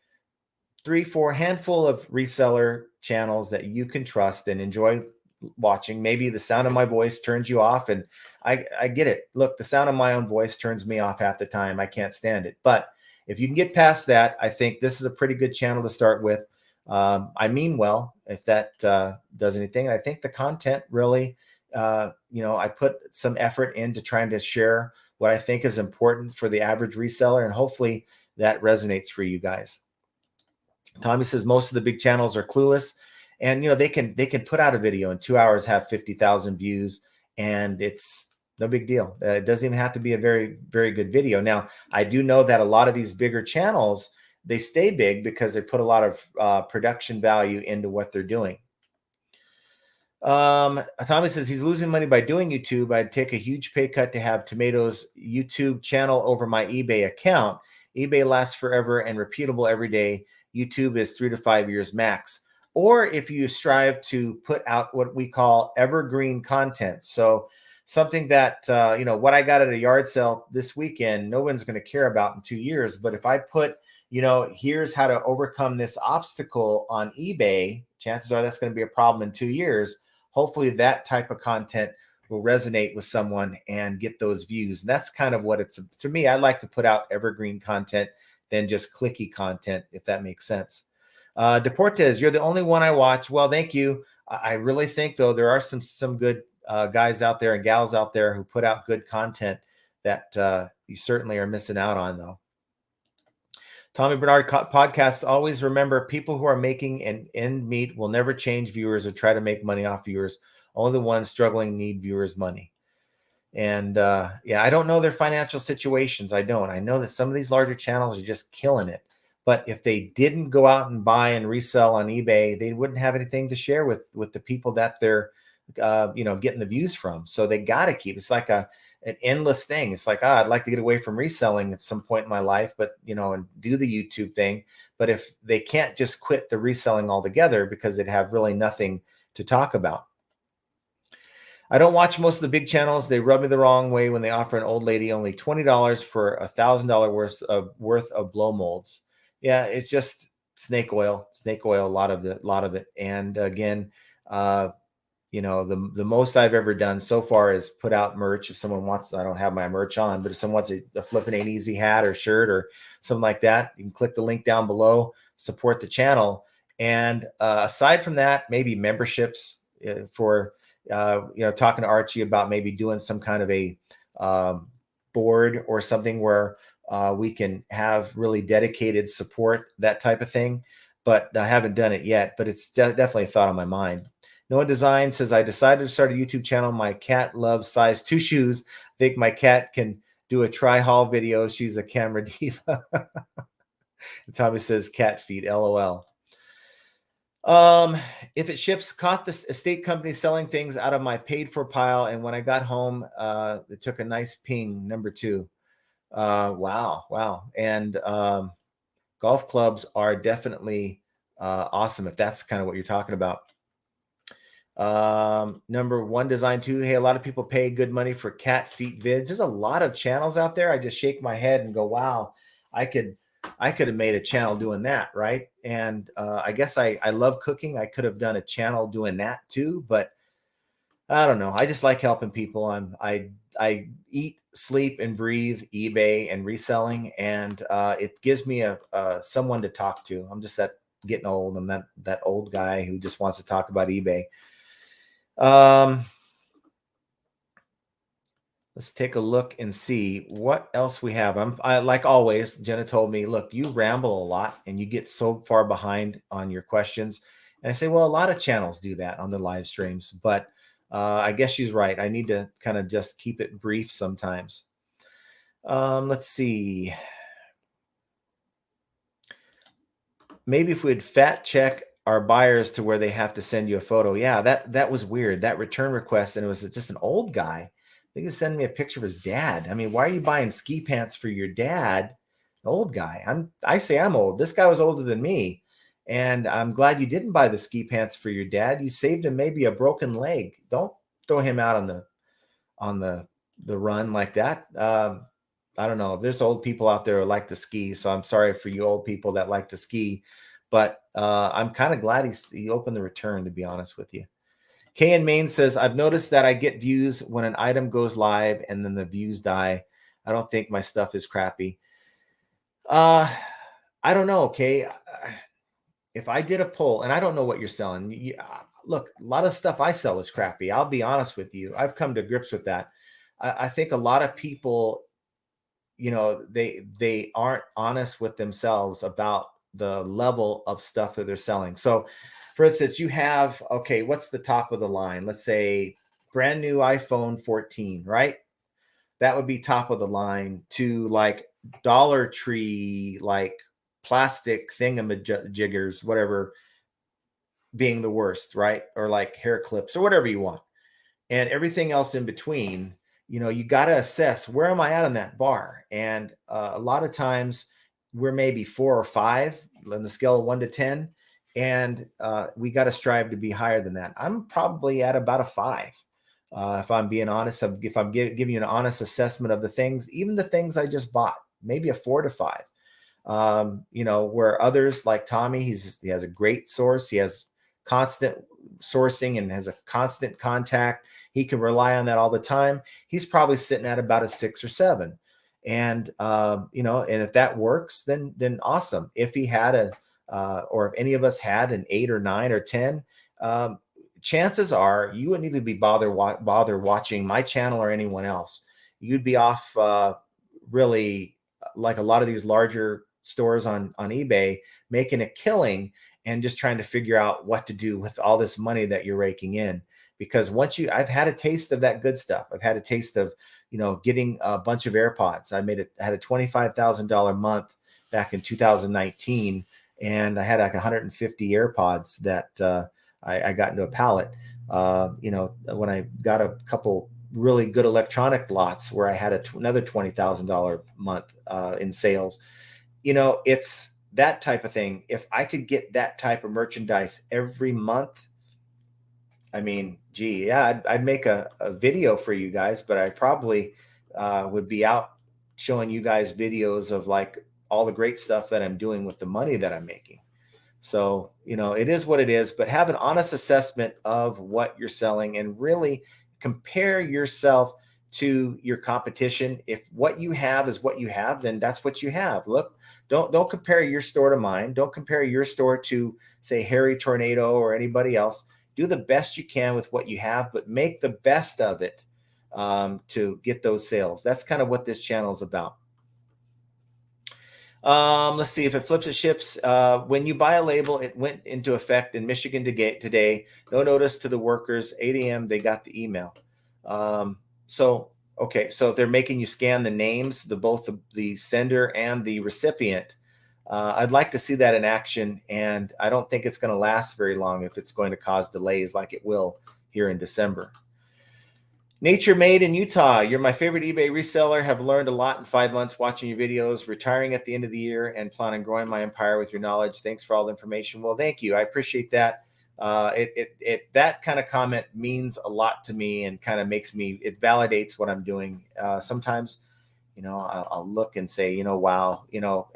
3-4 handful of reseller channels that you can trust and enjoy watching. Maybe the sound of my voice turns you off, and I get it. Look, the sound of my own voice turns me off half the time. I can't stand it. But if you can get past that, I think this is a pretty good channel to start with. I mean well, if that does anything. And I think the content really, I put some effort into trying to share what I think is important for the average reseller, and hopefully that resonates for you guys. Tommy says most of the big channels are clueless, and they can put out a video in 2 hours, have 50,000 views, and it's no big deal. It doesn't even have to be a very, very good video. Now, I do know that a lot of these bigger channels, they stay big because they put a lot of production value into what they're doing. Tommy says he's losing money by doing YouTube. I'd take a huge pay cut to have Tomato's YouTube channel over my eBay account. eBay lasts forever and repeatable every day. YouTube is 3 to 5 years max. Or if you strive to put out what we call evergreen content. So something that, what I got at a yard sale this weekend, no one's going to care about in 2 years. But if I put, here's how to overcome this obstacle on eBay, chances are that's going to be a problem in 2 years. Hopefully that type of content will resonate with someone and get those views. And that's kind of what it's, to me, I like to put out evergreen content than just clicky content, if that makes sense. Deportes, you're the only one I watch. Well, thank you. I really think, though, there are some good guys out there and gals out there who put out good content that you certainly are missing out on, though. Tommy Bernard podcasts. Always remember, people who are making an end meet will never change viewers or try to make money off viewers. Only the ones struggling need viewers' money. And I don't know their financial situations. I don't. I know that some of these larger channels are just killing it. But if they didn't go out and buy and resell on eBay, they wouldn't have anything to share with the people that they're getting the views from. So they got to keep. It's like an endless thing. It's like, I'd like to get away from reselling at some point in my life, but and do the YouTube thing. But if they can't just quit the reselling altogether because they'd have really nothing to talk about. I don't watch most of the big channels. They rub me the wrong way when they offer an old lady only $20 for $1,000 worth of blow molds. Yeah, it's just snake oil, a lot of it. And again, the most I've ever done so far is put out merch. If someone wants, I don't have my merch on, but if someone wants a Flippin' Ain't Easy hat or shirt or something like that, you can click the link down below, support the channel. And aside from that, maybe memberships for, talking to Archie about maybe doing some kind of a board or something where we can have really dedicated support, that type of thing. But I haven't done it yet, but it's definitely a thought on my mind. Noah Design says, I decided to start a YouTube channel. My cat loves size 2 shoes. I think my cat can do a try haul video. She's a camera diva. Tommy says, cat feet, LOL. If it ships, caught this estate company selling things out of my paid for pile. And when I got home, it took a nice ping, number 2. Wow. And golf clubs are definitely awesome if that's kind of what you're talking about. Number 1 design 2. Hey, a lot of people pay good money for cat feet vids. There's a lot of channels out there. I just shake my head and go, wow, I could have made a channel doing that, right? And I guess I love cooking. I could have done a channel doing that too, but I don't know. I just like helping people. I eat, sleep, and breathe eBay and reselling, and it gives me a someone to talk to. I'm just getting old. I'm that old guy who just wants to talk about eBay. Let's take a look and see what else we have. I like always, Jenna told me, look, you ramble a lot and you get so far behind on your questions. And I say, well, a lot of channels do that on their live streams, but I guess she's right. I need to kind of just keep it brief sometimes. Let's see. Maybe if we'd fat check our buyers to where they have to send you a photo. Yeah, that was weird. That return request, and it was just an old guy. They can send me a picture of his dad. I mean, why are you buying ski pants for your dad? An old guy. I say I'm old. This guy was older than me. And I'm glad you didn't buy the ski pants for your dad. You saved him maybe a broken leg. Don't throw him out on the run like that. I don't know. There's old people out there who like to ski, so I'm sorry for you old people that like to ski. But I'm kind of glad he opened the return, to be honest with you. Kay in Maine says, I've noticed that I get views when an item goes live and then the views die. I don't think my stuff is crappy. I don't know, Kay. If I did a poll, and I don't know what you're selling. Look, a lot of stuff I sell is crappy. I'll be honest with you. I've come to grips with that. I think a lot of people they aren't honest with themselves about the level of stuff that they're selling. So for instance, you have, okay, what's the top of the line? Let's say brand new iPhone 14, right? That would be top of the line to like Dollar Tree, like plastic thingamajiggers, whatever, being the worst, right? Or like hair clips or whatever you want. And everything else in between, you got to assess, where am I at on that bar? And a lot of times we're maybe 4 or 5 on the scale of 1 to 10. And we got to strive to be higher than that. I'm probably at about a 5. If I'm being honest, if I'm giving you an honest assessment of the things, even the things I just bought, maybe a 4 to 5. Where others like Tommy, he has a great source. He has constant sourcing and has a constant contact. He can rely on that all the time. He's probably sitting at about a 6 or 7. And, and if that works, then awesome. If he had or if any of us had an 8 or 9 or 10, chances are you wouldn't even be bother watching my channel or anyone else. You'd be off, really, like a lot of these larger stores on eBay, making a killing and just trying to figure out what to do with all this money that you're raking in. Because I've had a taste of that good stuff. I've had a taste of, getting a bunch of AirPods. I had a $25,000 month back in 2019, and I had like 150 AirPods that I got into a pallet. When I got a couple really good electronic lots where I had another $20,000 month in sales. It's that type of thing. If I could get that type of merchandise every month, I mean, gee, yeah, I'd make a video for you guys, but I probably would be out showing you guys videos of like all the great stuff that I'm doing with the money that I'm making. So, it is what it is, but have an honest assessment of what you're selling and really compare yourself to your competition. If what you have is what you have, then that's what you have. Look, don't compare your store to mine. Don't compare your store to, say, Harry Tornado or anybody else. Do the best you can with what you have, but make the best of it to get those sales. That's kind of what this channel is about. Let's see if it flips, it ships. When you buy a label, it went into effect in Michigan today. No notice to the workers. 8 a.m. They got the email. Okay, so if they're making you scan the names, both the sender and the recipient, I'd like to see that in action. And I don't think it's going to last very long if it's going to cause delays like it will here in December. Nature Made in Utah. You're my favorite eBay reseller. Have learned a lot in 5 months watching your videos, retiring at the end of the year, and plan on growing my empire with your knowledge. Thanks for all the information. Well, thank you. I appreciate that. That kind of comment means a lot to me and kind of it validates what I'm doing. Sometimes, I'll look and say, wow,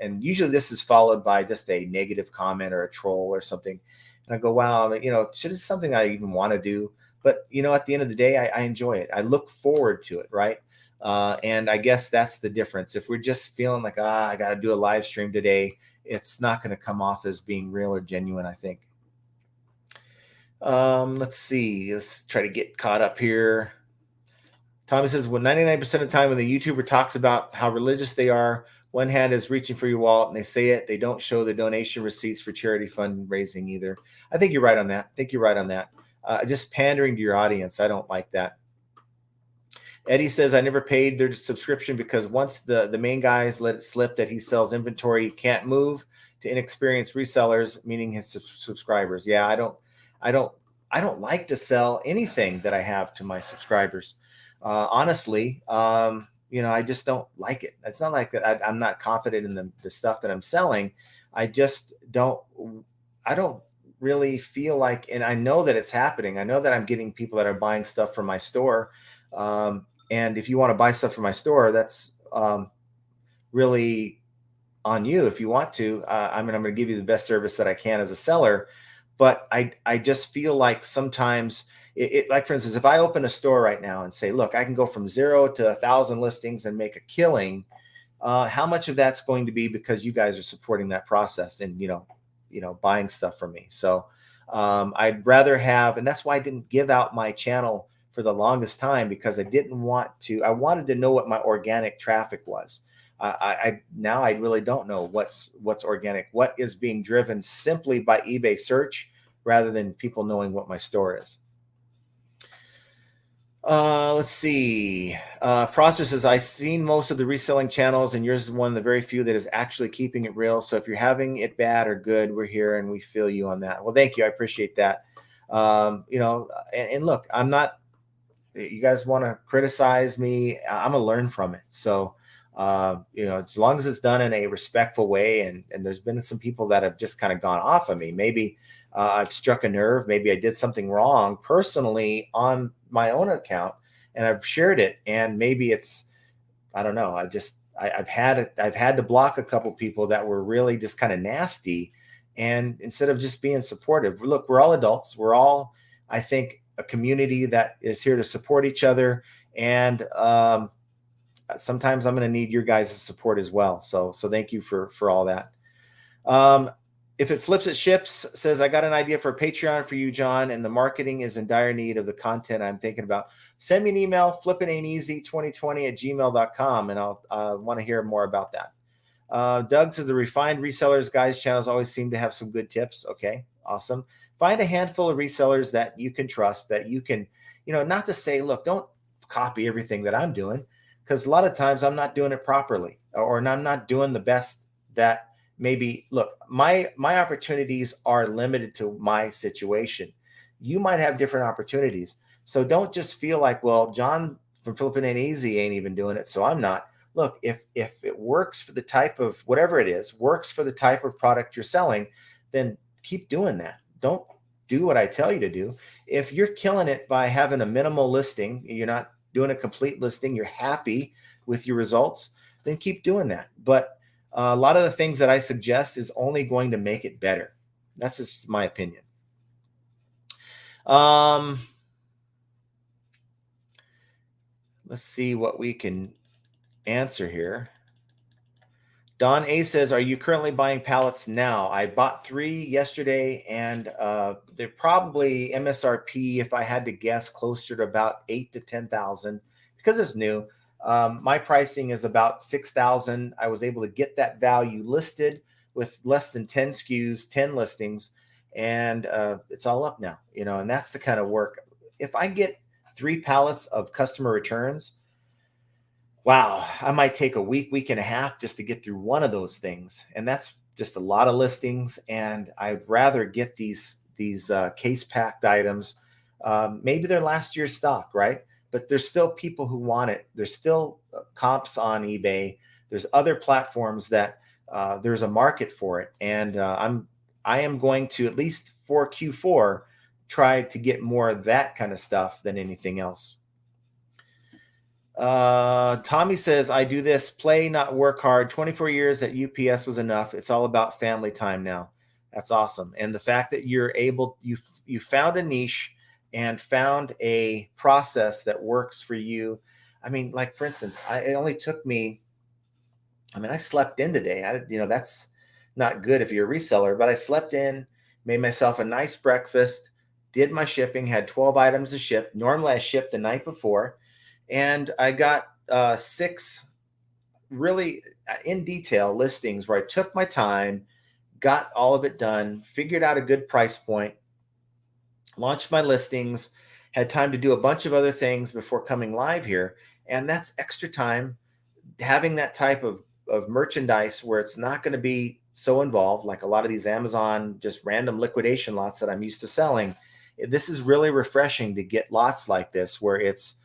and usually this is followed by just a negative comment or a troll or something. And I go, wow, should it's something I even want to do. But, at the end of the day, I enjoy it. I look forward to it, right? And I guess that's the difference. If we're just feeling like, I got to do a live stream today, it's not going to come off as being real or genuine, I think. Let's see. Let's try to get caught up here. Tommy says, well, 99% of the time when the YouTuber talks about how religious they are, one hand is reaching for your wallet and they say it. They don't show the donation receipts for charity fundraising either. I think you're right on that. Just pandering to your audience. I don't like that. Eddie says, I never paid their subscription because once the main guys let it slip that he sells inventory he can't move to inexperienced resellers, meaning his subscribers. Yeah, I don't like to sell anything that I have to my subscribers. Honestly, I just don't like it. It's not like that I'm not confident in the stuff that I'm selling. I don't really feel like, and I know that it's happening. I know that I'm getting people that are buying stuff from my store. And if you want to buy stuff from my store, that's really on you. If you want to, I'm going to give you the best service that I can as a seller. But I just feel like sometimes like, for instance, if I open a store right now and say, look, I can go from 0 to 1,000 listings and make a killing. How much of that's going to be because you guys are supporting that process and, buying stuff from me. So I'd rather have, and that's why I didn't give out my channel for the longest time, because I wanted to know what my organic traffic was. Now I really don't know what's organic, what is being driven simply by eBay search rather than people knowing what my store is. Let's see. Prosper says, I've seen most of the reselling channels, and yours is one of the very few that is actually keeping it real. So if you're having it bad or good, we're here and we feel you on that. Well, thank you. I appreciate that. And look, I'm not, you guys want to criticize me, I'm gonna learn from it. So as long as it's done in a respectful way, and there's been some people that have just kind of gone off of me. Maybe I've struck a nerve, maybe I did something wrong personally on my own account and I've shared it, and maybe it's, I don't know, I've had to block a couple people that were really just kind of nasty, and instead of just being supportive. Look, we're all adults, we're all, I think, a community that is here to support each other, and sometimes I'm going to need your guys' support as well. So thank you for all that. If it flips, it ships says, I got an idea for a Patreon for you, John, and the marketing is in dire need of the content I'm thinking about. Send me an email, flippitainteasy2020@gmail.com, and I'll want to hear more about that. Doug says, the Refined Resellers Guys channels always seem to have some good tips. Okay, awesome. Find a handful of resellers that you can trust, that you can, not to say, look, don't copy everything that I'm doing, because a lot of times I'm not doing it properly, or I'm not doing the best that maybe. Look, my opportunities are limited to my situation. You might have different opportunities. So don't just feel like, well, John from Flippin' Ain't Easy ain't even doing it, so I'm not. Look, if it works for the type of, whatever it is, works for the type of product you're selling, then keep doing that. Don't do what I tell you to do. If you're killing it by having a minimal listing, you're not doing a complete listing, you're happy with your results, then keep doing that. But a lot of the things that I suggest is only going to make it better. That's just my opinion. Let's see what we can answer here. Don A says, are you currently buying pallets now? I bought 3 yesterday, and they're probably MSRP, if I had to guess, closer to about 8 to 10,000 because it's new. My pricing is about 6,000. I was able to get that value listed with less than 10 SKUs, 10 listings, and it's all up now, and that's the kind of work. If I get 3 pallets of customer returns, wow, I might take a week and a half just to get through one of those things. And that's just a lot of listings. And I'd rather get these case packed items. Maybe they're last year's stock, right? But there's still people who want it. There's still comps on eBay. There's other platforms that there's a market for it. And I am going to, at least for Q4, try to get more of that kind of stuff than anything else. Tommy says, I do this, play, not work hard. 24 years at UPS was enough. It's all about family time now. That's awesome. And the fact that you're able, you found a niche and found a process that works for you. I mean, like, for instance, it only took me, I slept in today. That's not good if you're a reseller, but I slept in, made myself a nice breakfast, did my shipping, had 12 items to ship. Normally I ship the night before. And I got 6 really in detail listings where I took my time, got all of it done, figured out a good price point, launched my listings, had time to do a bunch of other things before coming live here. And that's extra time. Having that type of merchandise where it's not going to be so involved, like a lot of these Amazon just random liquidation lots that I'm used to selling. This is really refreshing to get lots like this where it's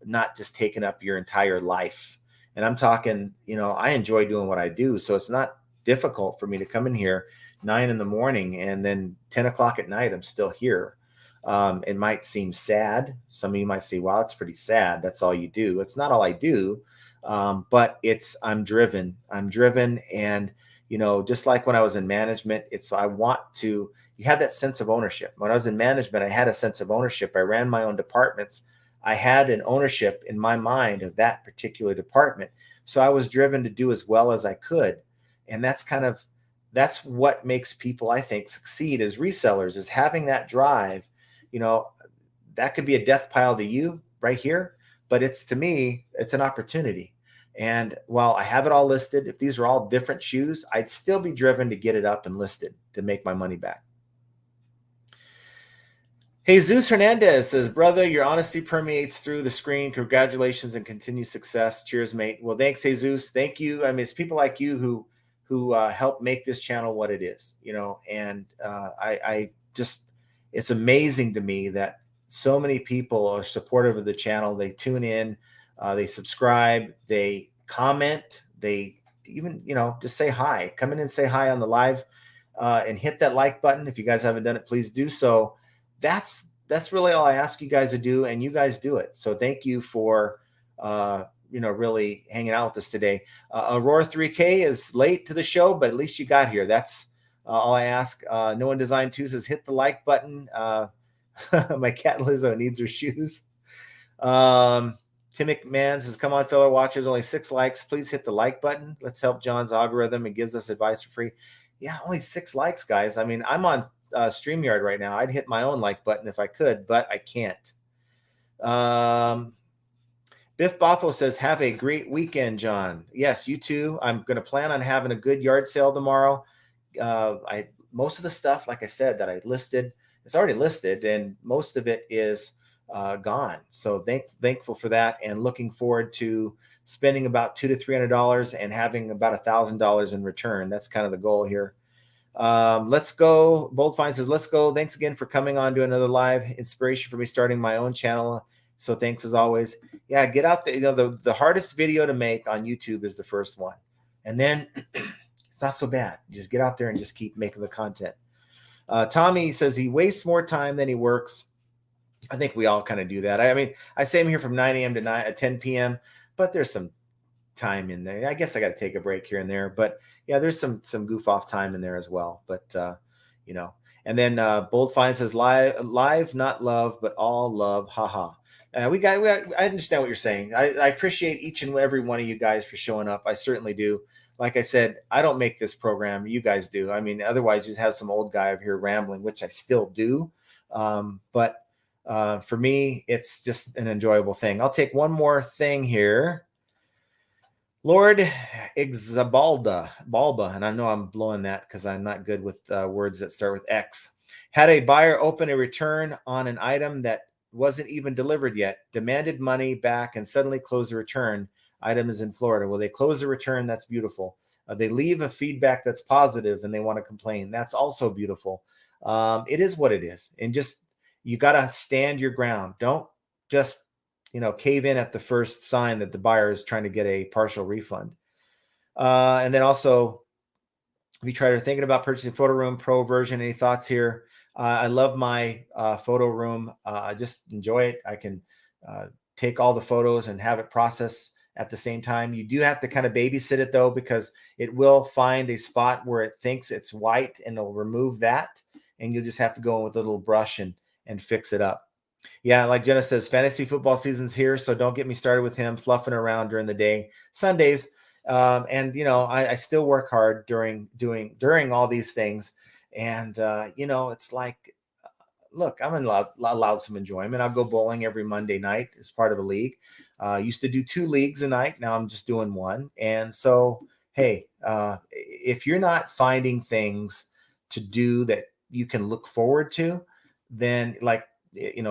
not just taking up your entire life. And I'm talking, I enjoy doing what I do. So it's not difficult for me to come in here 9 in the morning and then 10 o'clock at night, I'm still here. It might seem sad. Some of you might say, wow, that's pretty sad. That's all you do. It's not all I do. But I'm driven. And, just like when I was in management, you have that sense of ownership. When I was in management, I had a sense of ownership. I ran my own departments. I had an ownership in my mind of that particular department. So I was driven to do as well as I could. And that's what makes people, I think, succeed as resellers, is having that drive. That could be a death pile to you right here, but to me, it's an opportunity. And while I have it all listed, if these are all different shoes, I'd still be driven to get it up and listed to make my money back. Jesus Hernandez says, brother, your honesty permeates through the screen. Congratulations and continued success. Cheers, mate. Well, thanks, Jesus. Thank you. I mean, it's people like you who help make this channel what it is, and I just, it's amazing to me that so many people are supportive of the channel. They tune in, they subscribe, they comment, they even, just say hi. Come in and say hi on the live, and hit that like button. If you guys haven't done it, please do so. That's really all I ask you guys to do, and you guys do it. So thank you for really hanging out with us today. Aurora 3K is late to the show, but at least you got here. That's all I ask. No One Design 2 says hit the like button. My cat Lizzo needs her shoes. Tim McMahon says, come on, fellow watchers, only 6 likes. Please hit the like button. Let's help John's algorithm. It gives us advice for free. Yeah, only 6 likes, guys. I mean, I'm on StreamYard right now. I'd hit my own like button if I could, but I can't. Biff Boffo says, have a great weekend, John. Yes, you too. I'm going to plan on having a good yard sale tomorrow. Most of the stuff, like I said, that I listed, it's already listed, and most of it is gone. So thankful for that, and looking forward to spending about $200 to $300 and having about $1,000 in return. That's kind of the goal here. Let's go. Bold Fine says, let's go. Thanks again for coming on to another live. Inspiration for me starting my own channel. So thanks as always. Yeah, get out there. The hardest video to make on YouTube is the first one. And then it's not so bad. You just get out there and just keep making the content. Tommy says he wastes more time than he works. I think we all kind of do that. I mean, I say I'm here from 9 a.m. to 10 p.m., but there's some time in there. I guess I got to take a break here and there, but yeah, there's some goof off time in there as well. But and then Bold Fine says live, not love, but all love. Haha. I understand what you're saying. I appreciate each and every one of you guys for showing up. I certainly do. Like I said, I don't make this program. You guys do. I mean, otherwise you just have some old guy over here rambling, which I still do. But for me, it's just an enjoyable thing. I'll take one more thing here. Lord Exabalda, and I know I'm blowing that because I'm not good with words that start with X. Had a buyer open a return on an item that wasn't even delivered yet, demanded money back, and suddenly closed the return. Item is in Florida. Well, they close the return. That's beautiful. They leave a feedback that's positive and they want to complain. That's also beautiful. It is what it is. And just, you got to stand your ground. Don't just cave in at the first sign that the buyer is trying to get a partial refund. And then also, if you try to thinking about purchasing Photo Room Pro version, any thoughts here? I love my Photo Room. I just enjoy it. I can take all the photos and have it process at the same time. You do have to kind of babysit it though, because it will find a spot where it thinks it's white and it'll remove that. And you'll just have to go in with a little brush and fix it up. Yeah, like Jenna says, fantasy football season's here, so don't get me started with him fluffing around during the day, Sundays. And I still work hard during all these things, and it's like, look, I'm allowed some enjoyment. I'll go bowling every Monday night as part of a league. Used to do 2 leagues a night. Now I'm just doing 1. And so, hey, if you're not finding things to do that you can look forward to, then like,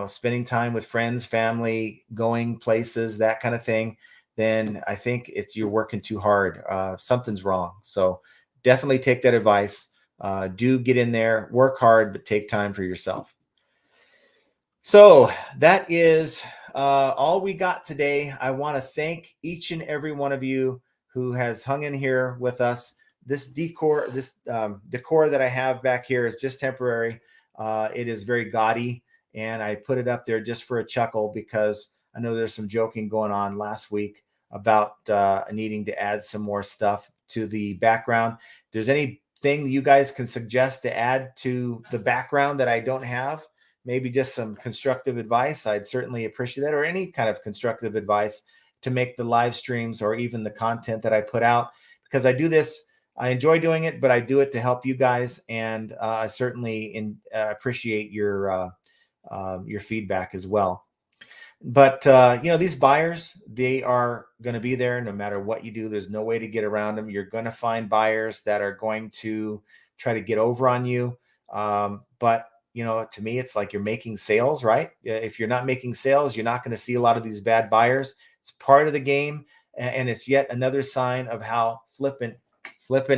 spending time with friends, family, going places, that kind of thing, then I think you're working too hard. Something's wrong. So definitely take that advice. Do get in there, work hard, but take time for yourself. So that is all we got today. I want to thank each and every one of you who has hung in here with us. This decor that I have back here is just temporary. It is very gaudy, and I put it up there just for a chuckle because I know there's some joking going on last week about needing to add some more stuff to the background. If there's anything you guys can suggest to add to the background that I don't have, maybe just some constructive advice, I'd certainly appreciate that, or any kind of constructive advice to make the live streams or even the content that I put out, because I do this. I enjoy doing it, but I do it to help you guys, and I certainly appreciate your feedback as well. But these buyers, they are going to be there no matter what you do. There's no way to get around them. You're going to find buyers that are going to try to get over on you. But to me, it's like you're making sales, right? If you're not making sales, you're not going to see a lot of these bad buyers. It's part of the game, and it's yet another sign of how flipping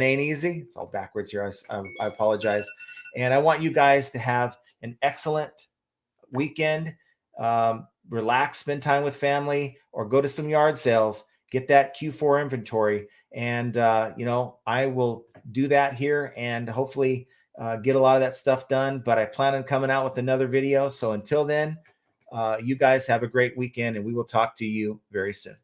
ain't easy. It's all backwards here. I apologize, and I want you guys to have an excellent weekend. Relax, spend time with family, or go to some yard sales. Get that Q4 inventory, and I will do that here, and hopefully get a lot of that stuff done. But I plan on coming out with another video. So until then, you guys have a great weekend, and we will talk to you very soon.